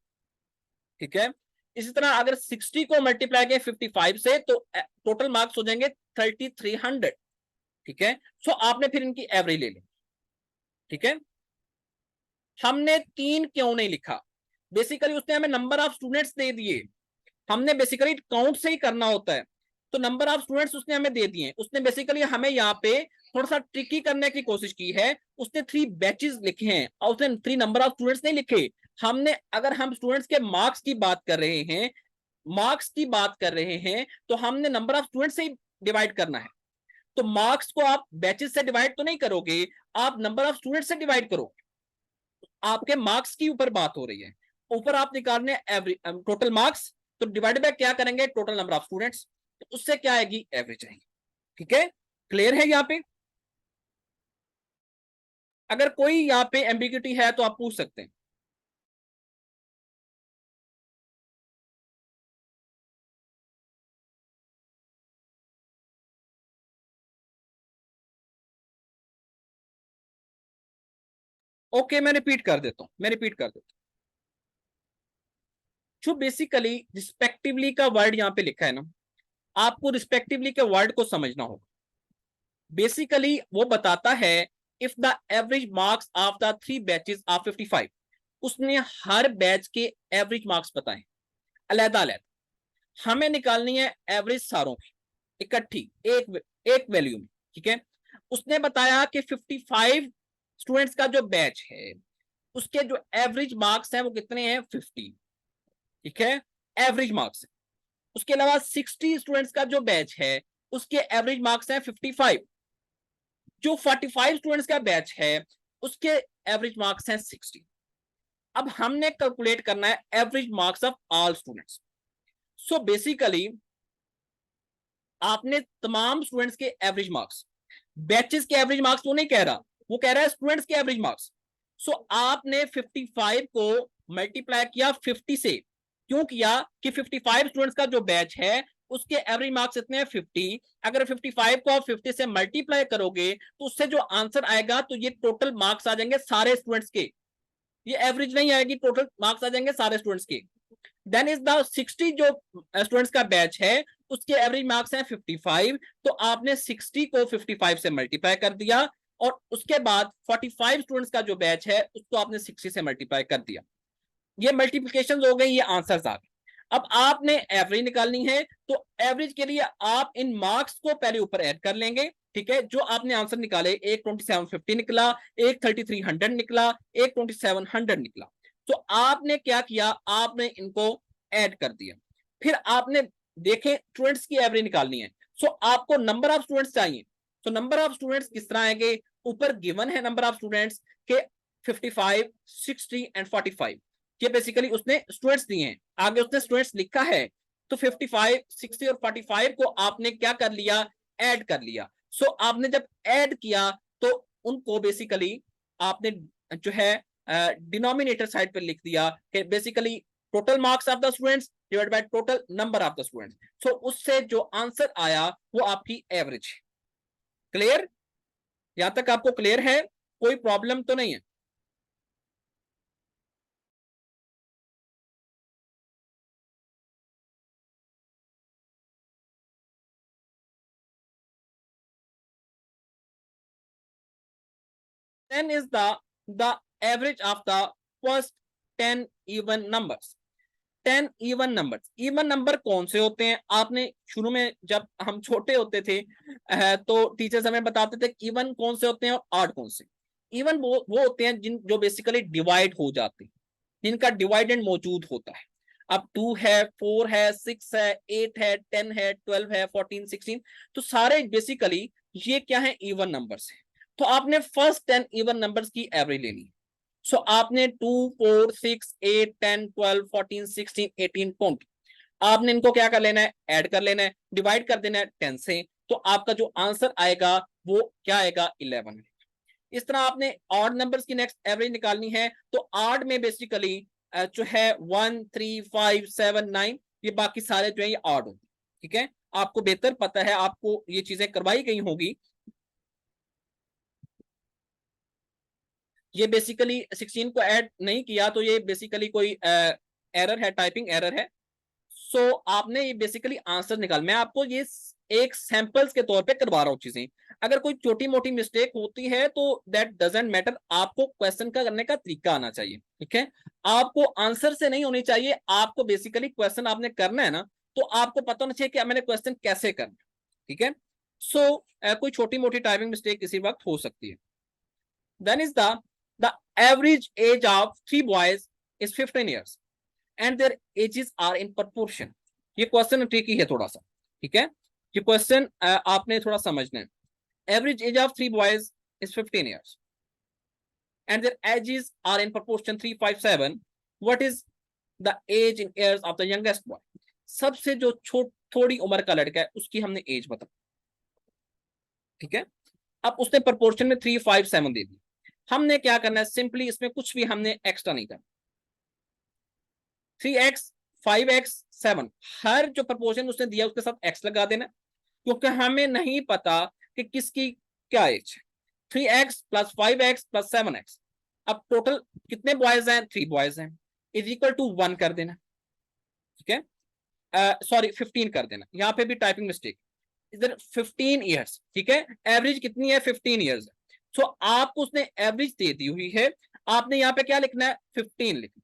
ठीक है। इसी तरह अगर 60 को मल्टीप्लाई करें 55 से तो टोटल मार्क्स हो जाएंगे 3300, ठीक है। सो आपने फिर इनकी एवरेज ले ली, ठीक है। हमने 3 क्यों नहीं लिखा, बेसिकली उसने हमें नंबर ऑफ स्टूडेंट्स दे दिए, हमने बेसिकली काउंट से ही करना होता है। तो नंबर ऑफ स्टूडेंट्स उसने हमें दे दिए, उसने बेसिकली हमें यहाँ पे थोड़ा सा ट्रिकी करने की कोशिश की है। उसने 3 बैचेस लिखे हैं और उसने 3 नंबर ऑफ स्टूडेंट्स नहीं लिखे। हमने, अगर हम स्टूडेंट्स के मार्क्स की बात कर रहे हैं, मार्क्स की बात कर रहे हैं, तो हमने नंबर ऑफ स्टूडेंट्स से ही डिवाइड करना है। तो मार्क्स को आप बैचेस से डिवाइड तो नहीं करोगे, आप नंबर ऑफ स्टूडेंट्स से डिवाइड करो। आपके मार्क्स की ऊपर बात हो रही है, ऊपर आप निकालने एवरेज टोटल मार्क्स, तो डिवाइड बाय क्या करेंगे, टोटल नंबर ऑफ स्टूडेंट्स, तो उससे क्या आएगी, एवरेज आएगी। ठीक है, क्लियर है यहाँ पे? अगर कोई यहाँ पे एम्बिग्यूटी है तो आप पूछ सकते हैं। ओके, मैं रिपीट कर देता हूं, जो बेसिकली रिस्पेक्टिवली का वर्ड यहाँ पे लिखा है ना, आपको रिस्पेक्टिवली के वर्ड को समझना होगा। बेसिकली वो बताता है if the average marks of the 3 batches of 55, उसने हर बैच के एवरेज मार्क्स बताए अलग अलग। हमें निकालनी है एवरेज सारों की इकट्ठी एक वैल्यू में, ठीक है। उसने बताया कि 55 स्टूडेंट्स का जो बैच है उसके जो एवरेज मार्क्स हैं वो कितने हैं 50, ठीक है, एवरेज मार्क्स। उसके अलावा 60 स्टूडेंट्स का जो बैच है उसके एवरेज मार्क्स हैं 55। जो 45 स्टूडेंट्स का बैच है उसके एवरेज मार्क्स हैं 60। अब हमने कैलकुलेट करना है average marks of all students. So basically आपने तमाम स्टूडेंट्स के एवरेज मार्क्स, बैचेस के एवरेज मार्क्स वो नहीं कह रहा, वो कह रहा है स्टूडेंट्स के एवरेज मार्क्स। सो आपने 55 को मल्टीप्लाई किया 50 से। क्यों किया कि 55 स्टूडेंट्स का जो बैच है उसके एवरेज मार्क्स इतने हैं 50। अगर 55 को आप 50 से मल्टीप्लाई करोगे तो उससे जो आंसर आएगा तो ये टोटल मार्क्स आ जाएंगे सारे स्टूडेंट्स के, ये एवरेज नहीं आएगी, टोटल मार्क्स आ जाएंगे सारे स्टूडेंट्स के। देन इज द 60 जो स्टूडेंट्स का बैच है उसके एवरेज मार्क्स हैं 55। तो आपने 60 को 55 से मल्टीप्लाई कर दिया और उसके बाद 45 स्टूडेंट्स का जो बैच है उसको आपने 60 से मल्टीप्लाई कर दिया। ये मल्टीप्लिकेशन हो गई, ये आंसर्स आ गए। अब आपने एवरेज निकालनी है तो एवरेज के लिए आप इन मार्क्स को पहले ऊपर ऐड कर लेंगे, ठीक है। जो आपने आंसर निकाले, एक 2750 निकला, एक 3300 निकला, एक 2700 निकला। तो आपने क्या किया, आपने इनको ऐड कर दिया। फिर आपने देखें स्टूडेंट्स की एवरेज निकालनी है। सो आपको नंबर ऑफ स्टूडेंट्स चाहिए। तो नंबर ऑफ स्टूडेंट्स किस तरह आएंगे, ऊपर गिवन है नंबर ऑफ स्टूडेंट्स के 55, 60 एंड 45। ये बेसिकली उसने स्टूडेंट्स दिए हैं, आगे उसने स्टूडेंट्स लिखा है। तो 55, 60 और 45 को आपने क्या कर लिया, ऐड कर लिया। सो आपने जब ऐड किया तो उनको बेसिकली आपने जो है डिनोमिनेटर साइड पे लिख दिया कि basically total marks of the students divide by total number of the students. So उससे जो आंसर आया वो आपकी एवरेज। क्लियर, यहां तक आपको क्लियर है, कोई प्रॉब्लम तो नहीं है? Then is the average of the first 10 even numbers। 10 even number, even number कौन से होते हैं? आपने शुरू में जब हम छोटे होते थे तो टीचर्स हमें बताते थे इवन कौन से होते हैं और ऑड कौन से। इवन वो होते हैं जिन जो बेसिकली डिवाइड हो जाते हैं, जिनका डिवाइडेंड मौजूद होता है। अब 2 है, 4 है, 6 है, 8 है, 10 है, 12 है, 14, 16, तो सारे बेसिकली ये क्या है, इवन नंबर्स है। तो आपने फर्स्ट 10 इवन नंबर्स की एवरेज लेनी है। सो आपने 2, 4, 6, 8, 10, 12, 14, 16, 18, 20, आपने इनको क्या कर लेना है, ऐड कर लेना है, डिवाइड कर देना है 10 से। तो आपका जो आंसर आएगा वो क्या आएगा, 11। इस तरह आपने ऑड नंबर्स की नेक्स्ट एवरेज निकालनी है। तो ऑड में बेसिकली जो है 1, 3, 5, 7, 9, ये बाकी सारे जो है ये ऑड होते हैं, ठीक है। आपको बेहतर पता है, आपको ये चीजें करवाई गई होगी। ये बेसिकली 16 को ऐड नहीं किया तो ये बेसिकली कोई एरर है, टाइपिंग एरर है। सो आपने ये बेसिकली आंसर निकाल, मैं आपको ये एक सैंपल्स के तौर पे करवा रहा हूँ चीजें। अगर कोई छोटी मोटी मिस्टेक होती है तो दैट डजंट मैटर, आपको क्वेश्चन का करने का तरीका आना चाहिए, ठीक है। आपको आंसर से नहीं होनी चाहिए, आपको बेसिकली क्वेश्चन आपने करना है ना, तो आपको पता होना चाहिए कि मैंने क्वेश्चन कैसे करना, ठीक है। सो कोई छोटी मोटी टाइपिंग मिस्टेक किसी वक्त हो सकती है। Then is the average age of 3 boys is 15 years and their ages are in proportion। ये क्वेश्चन ट्रिकी है थोड़ा सा, ठीक है। ये क्वेश्चन आपने थोड़ा समझना है। Average age of 3 boys is 15 years and their ages are in proportion 357। what is the age in years of the youngest boy। सबसे जो थोड़ी उम्र का लड़का है उसकी हमने एज बता, ठीक है। अब उसने प्रपोर्शन में 357 दे दी। हमने क्या करना है, सिंपली इसमें कुछ भी हमने एक्स्ट्रा नहीं करना। 3x, 5x, 7, हर जो प्रपोर्शन उसने दिया उसके साथ x लगा देना, क्योंकि हमें नहीं पता कि किसकी क्या एज है। 3x plus 5x plus 7x, अब टोटल कितने बॉयज हैं, 3 बॉयज हैं, इज इक्वल टू 1 कर देना, ठीक है। सॉरी 15 कर देना, यहाँ पे भी टाइपिंग मिस्टेक, इधर 15 ईयर्स, ठीक है। एवरेज कितनी है, 15 ईयर्स है। सो आपको उसने एवरेज दे दी हुई है, आपने यहाँ पे क्या लिखना है, 15 लिखना।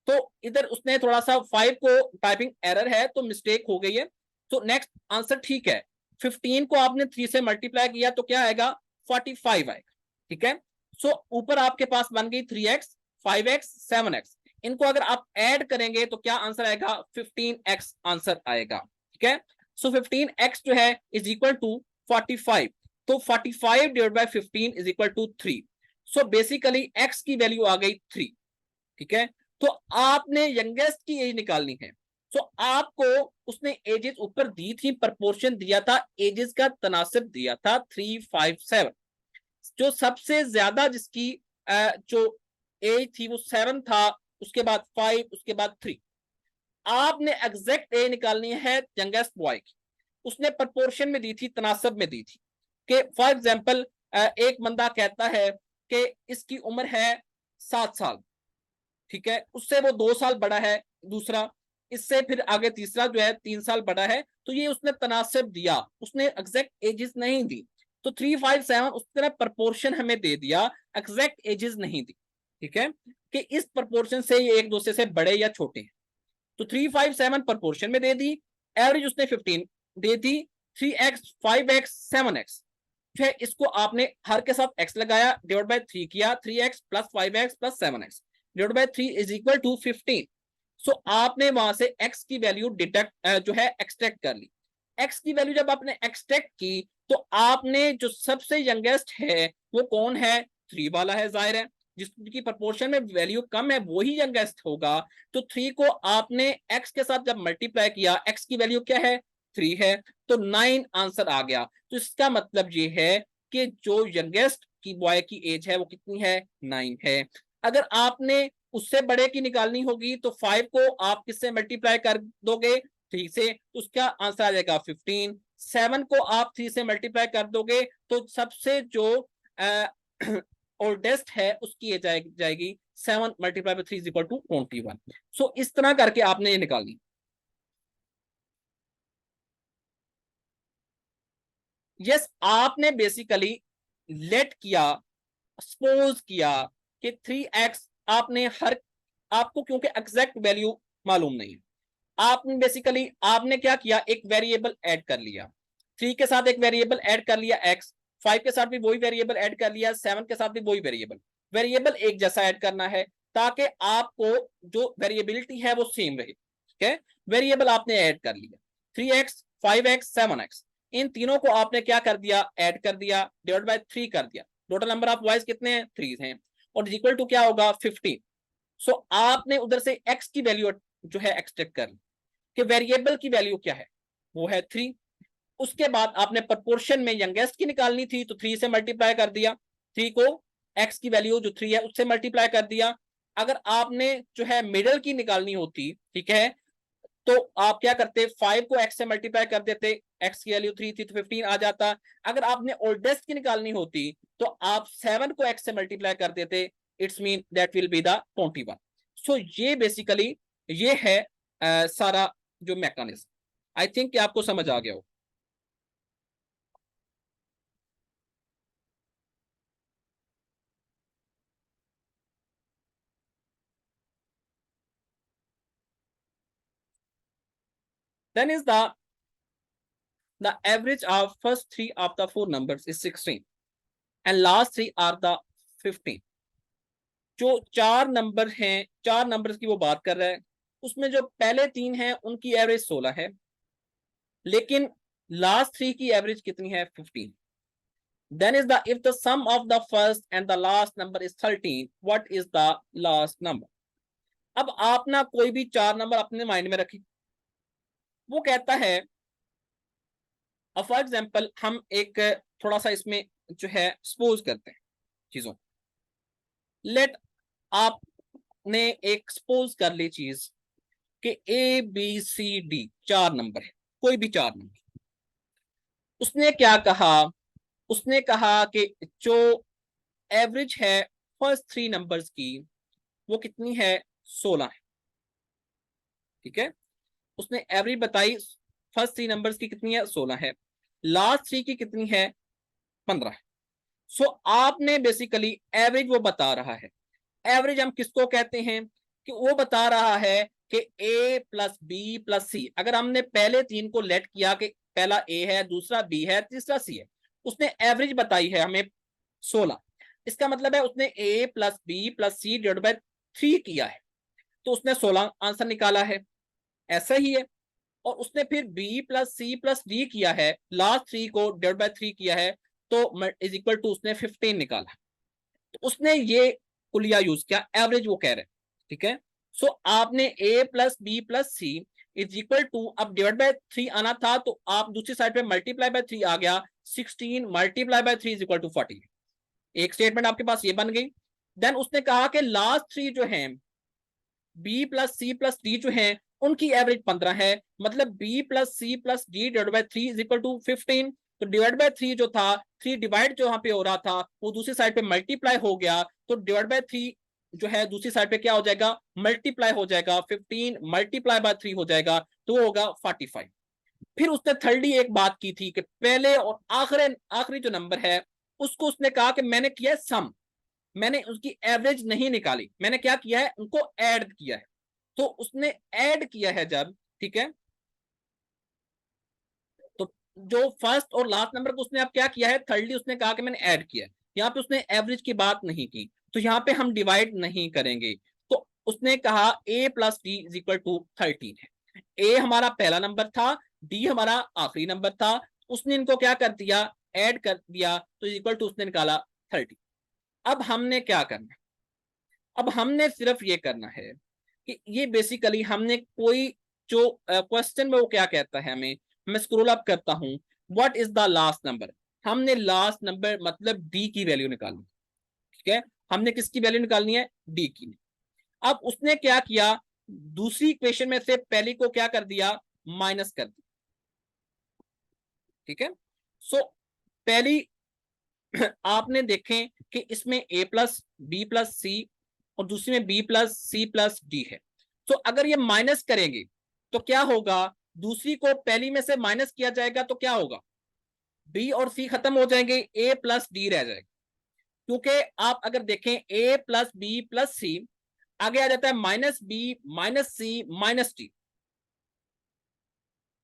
तो इधर उसने थोड़ा सा 5 को टाइपिंग एरर है तो मिस्टेक हो गई है। तो नेक्स्ट आंसर ठीक है, 15 को आपने 3 से मल्टीप्लाई किया तो क्या आएगा, 45 आएगा, ठीक है। सो ऊपर आपके पास बन गई 3x, 5x 7x, इनको अगर आप ऐड करेंगे तो क्या आंसर आएगा 15x आंसर आएगा। ठीक है, सो 15x जो है इज इक्वल टू 45, तो 45 divide by 15 is equal to 3। So basically x की वैल्यू आ गई 3। ठीक है, तो आपने यंगेस्ट की एज निकालनी है। सो आपको उसने एजेस ऊपर दी थी, प्रपोर्शन दिया था, एजेस का तनासिब दिया था 357। जो सबसे ज्यादा जिसकी जो एज थी वो 7 था, उसके बाद 5, उसके बाद 3। आपने एग्जैक्ट एज निकालनी है यंगेस्ट बॉय की। उसने प्रपोर्शन में दी थी, तनासब में दी थी कि फॉर एग्जाम्पल एक बंदा कहता है कि इसकी उम्र है 7 साल। ठीक है, उससे वो 2 साल बड़ा है दूसरा, इससे फिर आगे तीसरा जो है 3 साल बड़ा है। तो ये उसने तनासिब दिया, उसने एग्जैक्ट एजेस नहीं दी। तो 357 उस तरह प्रपोर्शन हमें दे दिया, एग्जैक्ट एजेस नहीं दी। ठीक है, कि इस प्रपोर्शन से ये एक दूसरे से बड़े या छोटे हैं। तो 357 प्रपोर्शन में दे दी, एवरेज उसने 15 दे दी, 3x 5x 7x। फिर इसको आपने हर के साथ x लगाया, डिवाइड बाय 3 किया, 3x plus 5x plus 7x divide by 3 is equal to 15। So आपने वहां से x की वैल्यू डिटेक्ट जो है एक्सट्रैक्ट कर ली। x की वैल्यू जब आपने एक्सट्रैक्ट की तो आपने जो सबसे यंगेस्ट है वो कौन है, 3 वाला है, जाहिर है जिसकी प्रपोर्शन में वैल्यू कम है वही यंगेस्ट होगा। तो 3 को आपने x के साथ जब मल्टीप्लाई किया, x की वैल्यू क्या है 3 है, तो 9 आंसर आ गया। तो इसका मतलब ये है कि जो यंगेस्ट की बॉय की एज है वो कितनी है, 9 है। अगर आपने उससे बड़े की निकालनी होगी तो 5 को आप किससे मल्टीप्लाई कर दोगे, 3 से, तो उसका आंसर आ जाएगा 15। 7 को आप 3 से मल्टीप्लाई कर दोगे तो सबसे जो ओल्डेस्ट है उसकी एज जाएगी 7 multiply by 3 is equal to 21। So इस तरह करके आपने ये निकालनी। यस, आपने बेसिकली लेट किया, सपोज किया कि 3x आपने हर, आपको क्योंकि एग्जैक्ट वैल्यू मालूम नहीं है, आपने बेसिकली आपने क्या किया, एक वेरिएबल ऐड कर लिया, 3 के साथ एक वेरिएबल ऐड कर लिया x, 5 के साथ भी वही वेरिएबल ऐड कर लिया, 7 के साथ भी वही वेरिएबल, वेरिएबल एक जैसा ऐड करना है ताकि आपको जो वेरिएबिलिटी है वो सेम रहे। ठीक है, वेरिएबल आपने ऐड कर लिया 3x 5x 7x, इन तीनों को आपने क्या कर दिया, ऐड कर दिया, डिवाइड बाय 3 कर दिया। टोटल नंबर ऑफ बॉयज कितने हैं, 3 हैं, और इक्वल टू क्या होगा 15। सो आपने उधर से x की वैल्यू जो है एक्सट्रैक्ट कर ली कि वेरिएबल की वैल्यू क्या है, वो है 3। उसके बाद आपने प्रपोर्शन में यंगेस्ट की निकालनी थी तो 3 से मल्टीप्लाई कर दिया, 3 को x की वैल्यू जो 3 है उससे मल्टीप्लाई कर दिया। अगर आपने जो है मिडल की निकालनी होती, ठीक है, तो आप क्या करते, 5 को x से मल्टीप्लाई कर देते, x की वैल्यू 3 थी तो 15 आ जाता। अगर आपने ओल्डेस्ट की निकालनी होती तो आप 7 को x से मल्टीप्लाई कर देते, it's mean that will be the 21। सो ये बेसिकली ये है सारा जो मैकेनिज्म। आई थिंक कि आपको समझ आ गया हो। Then is the average of first three of the four numbers is 16 and last three are the 15। जो चार नंबर हैं, चार नंबर्स की वो बात कर रहा है, उसमें जो पहले तीन हैं उनकी एवरेज 16 है, लेकिन लास्ट थ्री की एवरेज कितनी है 15। Then is the if the sum of the first and the last number is 13 what is the last number. अब आप ना कोई भी चार नंबर अपने माइंड में रखें। वो कहता है, अब फॉर एग्जाम्पल हम एक थोड़ा सा इसमें जो है सपोज करते हैं चीजों, लेट आपने एक सपोज कर ली चीज कि ABCD चार नंबर है, कोई भी चार नंबर। उसने क्या कहा, उसने कहा कि जो एवरेज है फर्स्ट थ्री नंबर्स की वो कितनी है, 16 है। ठीक है, उसने एवरेज बताई फर्स्ट थ्री नंबर्स की कितनी है, 16 है, लास्ट थ्री की कितनी है, 15 है। सो आपने बेसिकली एवरेज वो बता रहा है। एवरेज हम किसको कहते हैं, कि वो बता रहा है कि A प्लस बी प्लस सी। अगर हमने पहले तीन को लेट किया कि पहला A है, दूसरा B है, तीसरा C है, उसने एवरेज बताई है हमें 16। इसका मतलब है उसने A plus B plus C divide by 3 किया है तो उसने 16 आंसर निकाला है, ऐसा ही है। और उसने फिर B plus C plus D किया है, लास्ट 3 को डिवाइड बाय 3 किया है, तो इज इक्वल टू उसने 15 निकाला। तो उसने ये कुलिया यूज किया, एवरेज वो कह रहे हैं, ठीक है। सो आपने A plus B plus C is equal to, अब डिवाइड बाय 3 आना था तो आप दूसरी साइड पे मल्टीप्लाई बाय 3 आ गया, 16 multiply by 3 is equal to 40। एक स्टेटमेंट आपके पास ये बन गई। देन उसने कहा कि लास्ट 3 जो हैं B plus C plus D जो हैं उनकी एवरेज 15 है, मतलब B plus C plus D divide by 3 is equal to 15। तो डिवाइड बाय 3 जो था, 3 डिवाइड जो यहाँ पे हो रहा था वो दूसरी साइड पे मल्टीप्लाई हो गया, तो डिवाइड बाय 3 जो है दूसरी साइड पे क्या हो जाएगा, मल्टीप्लाई हो जाएगा, 15 मल्टीप्लाई बाय 3 हो जाएगा, तो होगा 45। फिर उसने थर्डली एक बात की थी कि पहले और आखिरी जो नंबर है उसको उसने कहा कि मैंने किया सम, मैंने उसकी एवरेज नहीं निकाली, मैंने क्या किया है, उनको ऐड किया है। तो उसने ऐड किया है जब, ठीक है, तो जो फर्स्ट और लास्ट नंबर को उसने अब क्या किया है, थर्डली उसने कहा कि मैंने ऐड किया है, यहाँ पे उसने एवरेज की बात नहीं की, तो यहाँ पे हम डिवाइड नहीं करेंगे। तो उसने कहा A plus D is equal to 13 है। ए हमारा पहला नंबर था, डी हमारा आखिरी नंबर था, उसने इनको क्या कर दिया, ऐड कर दिया, तो इक्वल टू उसने निकाला 30। अब हमने क्या करना, अब हमने सिर्फ ये करना है कि ये बेसिकली हमने कोई जो क्वेश्चन में वो क्या कहता है हमें, मैं स्क्रॉल अप करता हूं, what is the last number, हमने लास्ट नंबर मतलब डी की वैल्यू निकालनी, ठीक है, हमने किसकी वैल्यू निकालनी है, डी की। अब उसने क्या किया, दूसरी इक्वेशन में से पहली को क्या कर दिया, माइनस कर दिया, ठीक है। सो पहली आपने देखें कि इसमें A plus B plus C और दूसरी में B plus C plus D है, तो अगर ये माइनस करेंगे तो क्या होगा, दूसरी को पहली में से माइनस किया जाएगा तो क्या होगा, बी और सी खत्म हो जाएंगे, ए प्लस डी रह जाएगा। क्योंकि आप अगर देखें ए प्लस बी प्लस सी, आगे आ जाता है माइनस बी माइनस सी माइनस डी,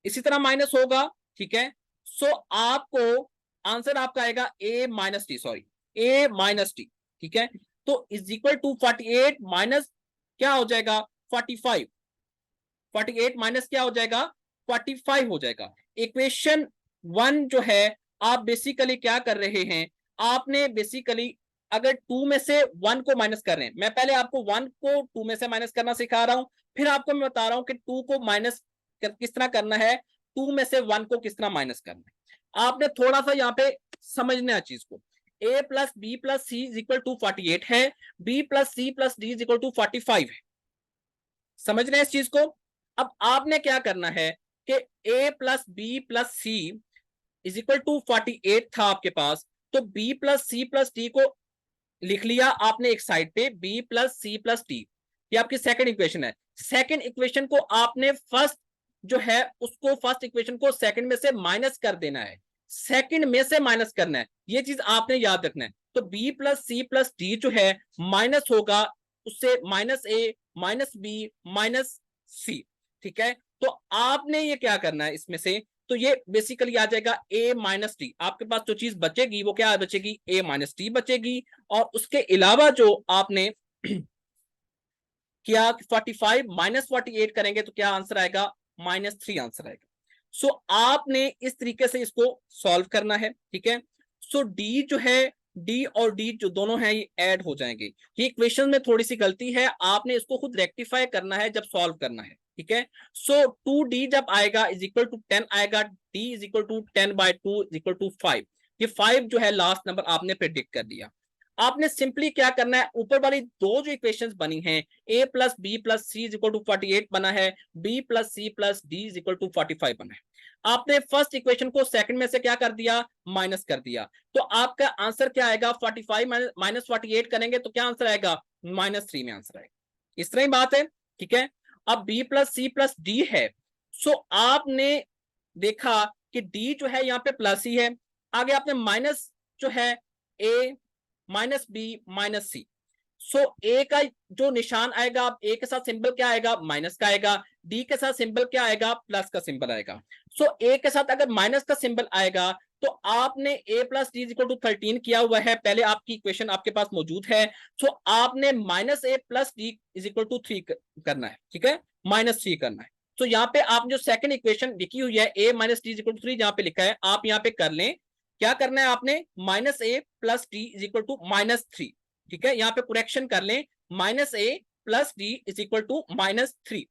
इसी तरह माइनस होगा, ठीक है। सो आपको आंसर आपका आएगा ए माइनस टी, सॉरी ए माइनस टी, ठीक है। तो इज इक्वल टू 48 माइनस क्या हो जाएगा, 45, 48 माइनस क्या हो जाएगा, 45 हो जाएगा। इक्वेशन 1 जो है, आप बेसिकली क्या कर रहे हैं, आपने बेसिकली अगर 2 में से 1 को माइनस कर रहे हैं, मैं पहले आपको 1 को 2 में से माइनस करना सिखा रहा हूं, फिर आपको मैं बता रहा हूं कि 2 को माइनस किस तरह करना है, 2 में से 1 को किस तरह माइनस करना है। आपने थोड़ा सा यहाँ पे समझना है चीज को, a plus B plus C is equal to 48 है, b plus C plus D is equal to 45 है, समझ रहे हैं इस चीज को। अब आपने क्या करना है कि a plus B plus C is equal to 48 था आपके पास, तो b plus C plus D को लिख लिया आपने एक साइड पे, b plus C plus D, ये आपकी सेकंड इक्वेशन है। सेकंड इक्वेशन को आपने फर्स्ट जो है उसको, फर्स्ट इक्वेशन को सेकंड में से माइनस कर देना है, सेकंड में से माइनस करना है, ये चीज आपने याद रखना है। तो b plus C plus D जो है माइनस होगा उससे, minus A minus B minus C, ठीक है। तो आपने ये क्या करना है इसमें से, तो ये बेसिकली आ जाएगा a माइनस टी, आपके पास जो चीज बचेगी वो क्या बचेगी, a माइनस टी बचेगी। और उसके अलावा जो आपने किया 45 माइनस 48 करेंगे तो क्या आंसर आएगा, -3 आंसर आएगा। सो आपने इस तरीके से इसको सॉल्व करना है, ठीक है। सो डी जो है, डी और डी जो दोनों हैं ये ऐड हो जाएंगे। ये इक्वेशन में थोड़ी सी गलती है, आपने इसको खुद रेक्टिफाई करना है जब सॉल्व करना है, ठीक है। सो 2d जब आएगा इज इक्वल टू 10 आएगा, d is equal to 10/2 is equal to 5, ये 5 जो है लास्ट नंबर आपने प्रेडिक्ट कर दिया। आपने सिंपली क्या करना है, ऊपर वाली दो जो इक्वेशंस बनी हैं, a plus B plus C is equal to 48 बना है, b plus C plus D is equal to 45 बना है, आपने फर्स्ट इक्वेशन को सेकंड में से क्या कर दिया, माइनस कर दिया, तो आपका आंसर क्या आएगा, 45 माइनस 48 करेंगे तो क्या आंसर आएगा, -3 में आंसर आएगा। इस तरह ही बात है, ठीक है। अब b plus C plus D है, सो आपने देखा कि d जो है यहाँ पे प्लस ही है, आगे आपने माइनस जो है a माइनस बी माइनस सी, सो ए का जो निशान आएगा, ए के साथ सिंबल क्या आएगा, माइनस का आएगा, डी के साथ सिंबल क्या आएगा, प्लस का सिंबल आएगा। सो ए के साथ अगर माइनस का सिंबल आएगा तो आपने a plus D equal to 13 किया हुआ है, पहले आपकी इक्वेशन आपके पास मौजूद है। सो आपने minus a plus D is equal to 3 करना है, ठीक है, -3 करना है। तो यहाँ पे आप जो सेकंड इक्वेशन लिखी हुई है a minus D is equal to 3 जहां पे लिखा है, आप यहाँ पे कर लें। क्या करना है आपने, -a plus D is equal to -3, ठीक है, यहाँ पे करेक्शन कर लें, -a plus D is equal to -3।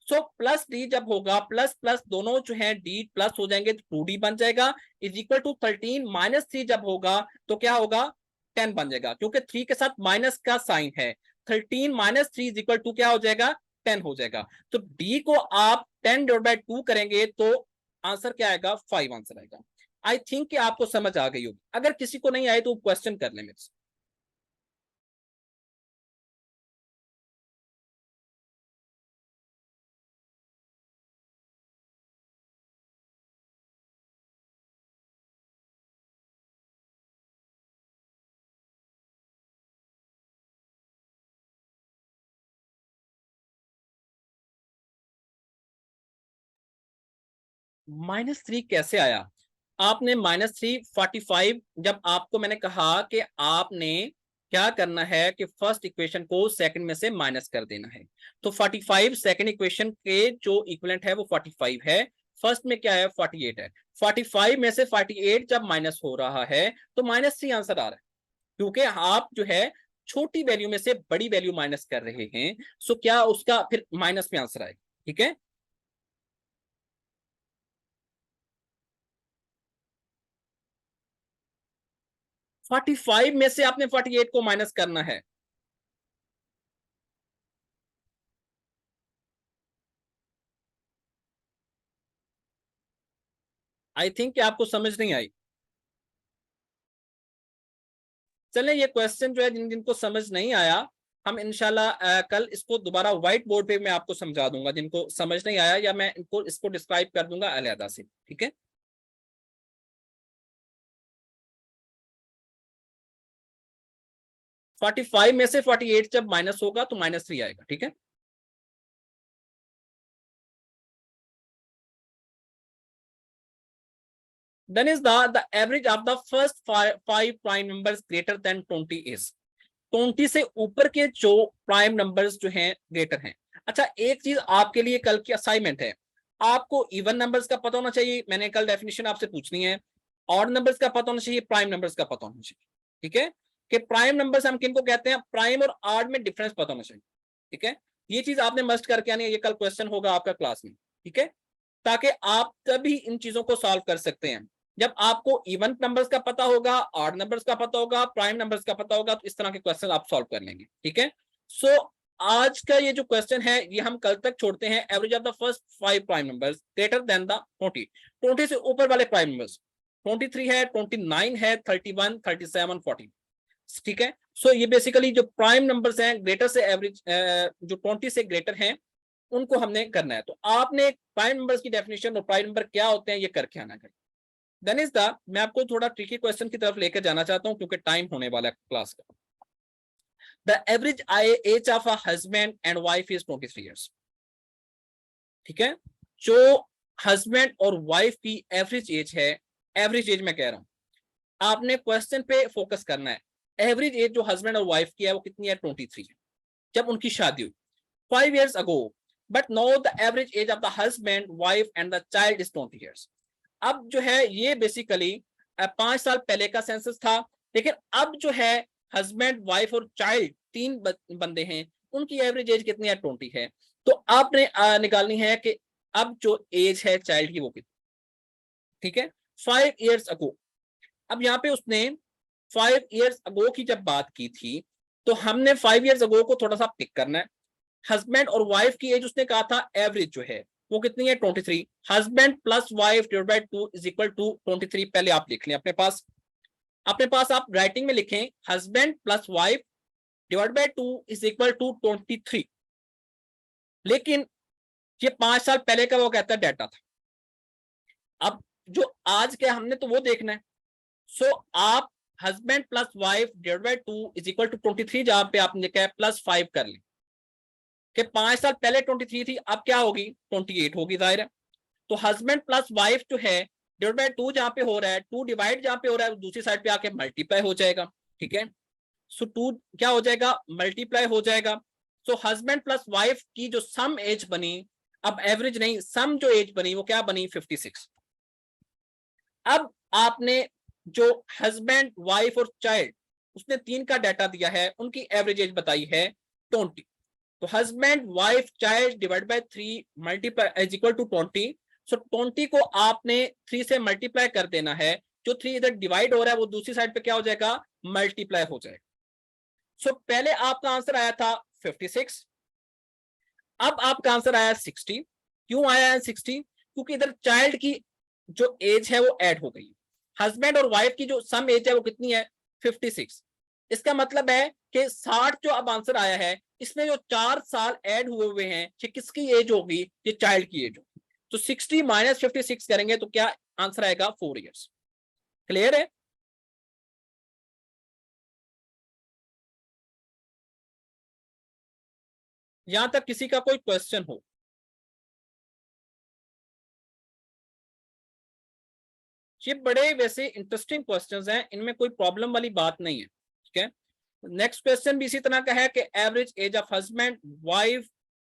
So plus D जब होगा, प्लस प्लस दोनों जो है डी प्लस हो जाएंगे तो 2d बन जाएगा, इज इक्वल टू 13 -3 जब होगा तो क्या होगा, 10 बन जाएगा, क्योंकि 3 के साथ माइनस का साइन है। 13 -3 इज इक्वल टू क्या हो जाएगा, 10 हो जाएगा। तो डी को आप 10 डिवाइड बाय 2 करेंगे तो आंसर क्या आएगा, 5 आंसर आएगा। आई थिंक कि आपको समझ आ गई होगी, अगर किसी को नहीं आए तो क्वेश्चन कर ले मेरे से। -3 कैसे आया, आपने -3 45, जब आपको मैंने कहा कि आपने क्या करना है कि फर्स्ट इक्वेशन को सेकंड में से माइनस कर देना है, तो 45 सेकंड इक्वेशन के जो इक्विवेलेंट है वो 45 है, फर्स्ट में क्या है 48 है। 45 में से 48 जब माइनस हो रहा है तो -3 आंसर आ रहा है, क्योंकि आप जो है छोटी वैल्यू में से बड़ी वैल्यू माइनस कर रहे हैं। सो क्या उसका फिर माइनस में आंसर आएगा, ठीक है। 45 में से आपने 48 को माइनस करना है। आई थिंक कि आपको समझ नहीं आई। चलें, ये क्वेश्चन जो है जिन जिनको समझ नहीं आया, हम इंशाल्लाह कल इसको दोबारा व्हाइट बोर्ड पे मैं आपको समझा दूंगा, जिनको समझ नहीं आया, या मैं इनको इसको डिस्क्राइब कर दूंगा अलहदा से, ठीक है। 45 में से 48 जब माइनस होगा तो -3 आएगा, ठीक है। Then is the average of the first five prime numbers greater than 20 is, 20 से ऊपर के जो प्राइम नंबर्स जो हैं ग्रेटर हैं। अच्छा, एक चीज आपके लिए कल की असाइनमेंट है, आपको इवन नंबर्स का पता होना चाहिए, मैंने कल डेफिनेशन आपसे पूछनी है। ऑड नंबर्स का पता होना चाहिए, प्राइम नंबर्स का पता होना चाहिए, ठीक है। कि प्राइम नंबर्स हम किनको कहते हैं, प्राइम और ऑड में डिफरेंस पता होना चाहिए, ठीक है। ये चीज आपने मस्ट करके आनी है, ये कल क्वेश्चन होगा आपका क्लास में, ठीक है, ताकि आप तभी इन चीजों को सॉल्व कर सकते हैं। जब आपको इवन नंबर्स का पता होगा, ऑड नंबर्स का पता होगा, प्राइम नंबर्स का पता होगा, तो इस तरह के क्वेश्चन आप सॉल्व कर लेंगे, ठीक है। सो आज का ये जो क्वेश्चन है ये हम कल तक छोड़ते हैं। Average of the first 5 prime numbers greater than the 20, 20 से ऊपर वाले प्राइम नंबर्स 23 है, 29 है, 31, 37, 40, ठीक है। सो ये बेसिकली जो प्राइम नंबर्स हैं ग्रेटर से एवरेज, जो 20 से ग्रेटर हैं उनको हमने करना है। तो आपने प्राइम नंबर्स की डेफिनेशन और प्राइम नंबर क्या होते हैं ये करके आना है। देन इज द, मैं आपको थोड़ा ट्रिकी क्वेश्चन की तरफ लेकर जाना चाहता हूं क्योंकि टाइम होने वाला है क्लास का। The average age of a husband and wife is 23 years, ठीक है। जो हस्बैंड और वाइफ की एवरेज एज है, एवरेज एज मैं कह रहा हूं, आपने क्वेश्चन पे फोकस करना है। एवरेज एज जो हस्बैंड और वाइफ की है वो कितनी है, 23 है, जब उनकी शादी हुई 5 years ago, but now the average age of the husband, wife and the child is 20 years। अब जो है ये बेसिकली 5 साल पहले का सेंसस था, लेकिन अब जो है हस्बैंड वाइफ और चाइल्ड 3 बंदे हैं, उनकी एवरेज एज कितनी है, 20 है। तो आपने निकालनी है कि अब जो एज है चाइल्ड की वो कितनी, ठीक है, 5 years ago। अब यहाँ पे उसने 5 years ago की जब बात की थी तो हमने 5 years ago को थोड़ा सा पिक करना है। हस्बैंड और वाइफ की एज उसने कहा था एवरेज जो है वो कितनी है, 23। Husband plus wife divide by 2 is equal to 23। पहले आप लिख लें अपने पास आप राइटिंग में लिखें husband plus wife divide by 2 is equal to 23। लेकिन ये 5 साल पहले का वो कहता है डाटा था, अब जो आज के हमने तो वो देखना है। सो आप husband plus wife divide by 2 is equal to 23, जहां पे आपने लिखा है +5 कर लें कि 5 साल पहले 23 थी, अब क्या होगी 28 होगी, जाहिर है। तो हस्बैंड प्लस वाइफ जो है डिवाइड बाय 2 जहां पे हो रहा है, 2 डिवाइड जहां पे हो रहा है दूसरी साइड पे आके मल्टीप्लाई हो जाएगा, ठीक है। सो 2 क्या हो जाएगा, मल्टीप्लाई हो जाएगा। सो हस्बैंड प्लस वाइफ की जो सम एज बनी, अब एवरेज नहीं, सम जो एज बनी वो क्या बनी, 56। अब आपने जो हस्बैंड वाइफ और चाइल्ड, उसने 3 का डाटा दिया है, उनकी एवरेज एज बताई है 20। तो husband wife child divide by 3 multiply is equal to 20। So 20 को आपने 3 से मल्टीप्लाई कर देना है, जो 3 इधर डिवाइड हो रहा है वो दूसरी साइड पे क्या हो जाएगा, मल्टीप्लाई हो जाएगा। सो पहले आपका आंसर आया था 56, अब आपका आंसर आया 60। क्यों आया है 60? क्योंकि इधर चाइल्ड की जो एज है वो ऐड हो गई। हस्बैंड और वाइफ की जो सम एज है वो कितनी है, 56। इसका मतलब है कि 60 जो अब आंसर आया है, इसमें जो 4 साल ऐड हुए हुए हैं, ये किसकी एज होगी, ये चाइल्ड की एज होगी। तो 60 माइनस 56 करेंगे तो क्या आंसर आएगा, 4 ईयर्स। क्लियर है? यहां तक किसी का कोई क्वेश्चन हो? ये बड़े वैसे इंटरेस्टिंग क्वेश्चंस हैं, इनमें कोई प्रॉब्लम वाली बात नहीं है, ठीक है। नेक्स्ट क्वेश्चन भी इसी तरह का है कि average age of husband wife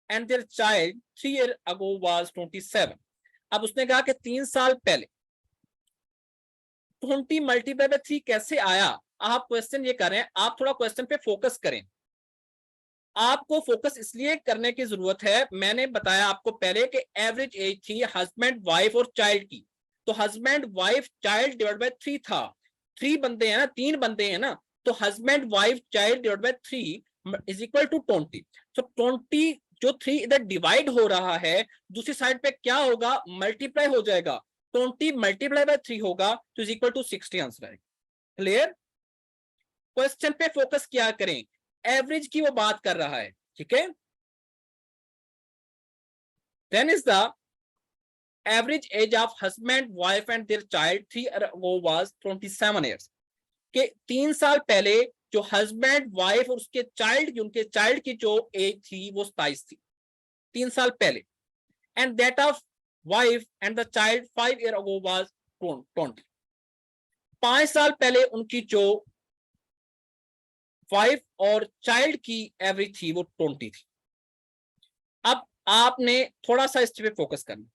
and their child 3 year ago was 27। अब उसने कहा कि 3 साल पहले 20 मल्टीप्लाई बाय 3 कैसे आया। आप क्वेश्चन ये कर रहे हैं, आप थोड़ा क्वेश्चन पे फोकस करें। आपको फोकस इसलिए करने की जरूरत है, मैंने बताया आपको पहले कि एवरेज एज थी हस्बैंड वाइफ और चाइल्ड की, तो husband wife child divide by 3 था। 3 बंदे हैं ना, 3 बंदे हैं ना, तो husband wife child divide by 3 is equal to 20। तो 20 जो 3 इधर डिवाइड हो रहा है, दूसरी साइड पे क्या होगा, मल्टीप्लाई हो जाएगा। 20 मल्टीप्लाई बाय 3 होगा तो इज इक्वल टू 60 आंसर आएगा। क्लियर? क्वेश्चन पे फोकस किया करें, एवरेज की वो बात कर रहा है, ठीक है। Then is the average age of husband wife and their child 3 ago was 27 years। के 3 साल पहले जो हस्बैंड वाइफ और उसके चाइल्ड की, उनके चाइल्ड की जो एज थी वो 27 थी, 3 साल पहले। And that of wife and the child 5 years ago was 20। 5 साल पहले उनकी जो वाइफ और चाइल्ड की एवरेज थी वो 20 थी। अब आपने थोड़ा सा इस पे फोकस करना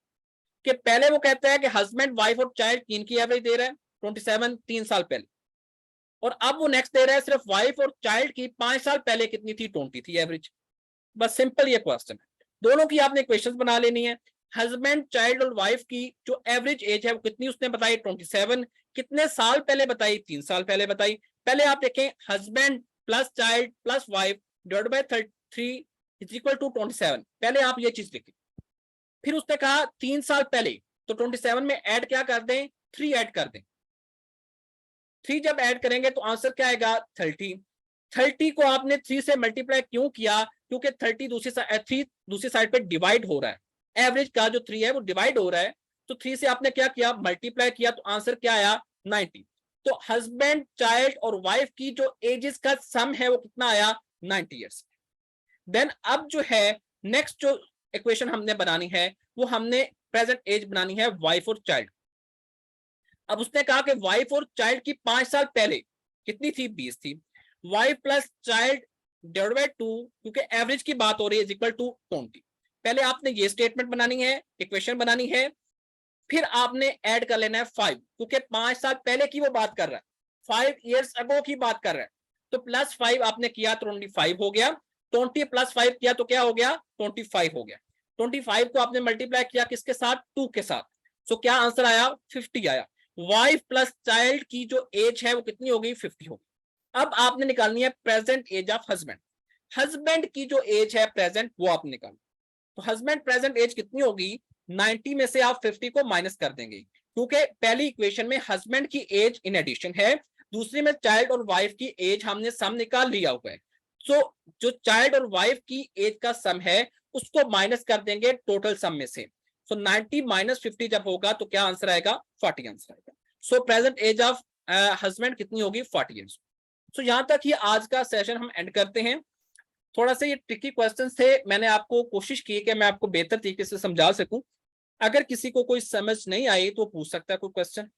कि पहले वो कहता है कि हस्बैंड वाइफ और चाइल्ड तीन की एवरेज दे रहा है 27 3 साल पहले, और अब वो नेक्स्ट दे रहा है सिर्फ वाइफ और चाइल्ड की 5 साल पहले कितनी थी, 20 थी एवरेज। बस सिंपल ये क्वेश्चन है, दोनों की आपने क्वेश्चन बना लेनी है। हस्बैंड चाइल्ड और वाइफ की जो एवरेज एज है वो कितनी उसने बताई, 27। कितने साल पहले बताई, 3 साल पहले बताई। पहले आप देखें, husband plus child plus wife divide by 3 is equal to 27। पहले आप ये चीज लिखें। फिर उसने कहा 3 साल पहले, तो 27 में ऐड क्या कर दें, 3 ऐड कर दें। 3 जब ऐड करेंगे तो आंसर क्या आएगा, 30। 30 को आपने 3 से मल्टीप्लाई क्यों किया, क्योंकि 30 दूसरी साइड पे डिवाइड हो रहा है। एवरेज का जो 3 है वो डिवाइड हो रहा है, तो 3 से आपने क्या किया, मल्टीप्लाई किया, तो आंसर क्या आया, 90। तो हस्बैंड चाइल्ड और वाइफ की जो एजेस का सम है वो कितना आया, 90 ईयर्स। देन अब जो है नेक्स्ट जो इक्वेशन हमने बनानी है, वो हमने प्रेजेंट एज बनानी है वाइफ और चाइल्ड। अब उसने कहा कि वाइफ और चाइल्ड की 5 साल पहले कितनी थी, 20 थी। Wife plus child divide by 2, क्योंकि एवरेज की बात हो रही है, इज इक्वल टू 20। पहले आपने ये स्टेटमेंट बनानी है, इक्वेशन बनानी है, फिर आपने ऐड कर लेना है 5, क्योंकि 5 साल पहले की वो बात कर रहा है, 5 years ago की बात कर रहा है। तो प्लस 5 आपने किया तो 25 हो गया, 20 प्लस 5 किया तो क्या हो गया, 25 हो गया। 25 को आपने मल्टीप्लाई किया किसके साथ, 2 के साथ। सो क्या आंसर आया, 50 आया। वाइफ प्लस चाइल्ड की जो एज है वो कितनी हो गई, 50 हो गई। अब आपने निकालनी है present age of husband. Husband की जो एज है प्रेजेंट, वो आपने निकालनी। तो हस्बैंड प्रेजेंट एज कितनी होगी, 90 में से आप 50 को माइनस कर देंगे, क्योंकि पहली इक्वेशन में हस्बैंड की एज इन एडिशन है, दूसरी में चाइल्ड और वाइफ की एज हमने सम निकाल लिया हुआ है। सो जो चाइल्ड और वाइफ की एज का सम है उसको माइनस कर देंगे टोटल सम में से। सो 90 माइनस 50 जब होगा तो क्या आंसर आएगा, 40 आंसर आएगा। So present age of husband कितनी होगी, 40 ईयर्स। सो यहां तक ही आज का सेशन हम एंड करते हैं। थोड़ा सा ये ट्रिकी क्वेश्चंस थे, मैंने आपको कोशिश की कि मैं आपको बेहतर तरीके से समझा सकूं। अगर किसी को कोई समझ नहीं आई तो पूछ सकता है कोई क्वेश्चन।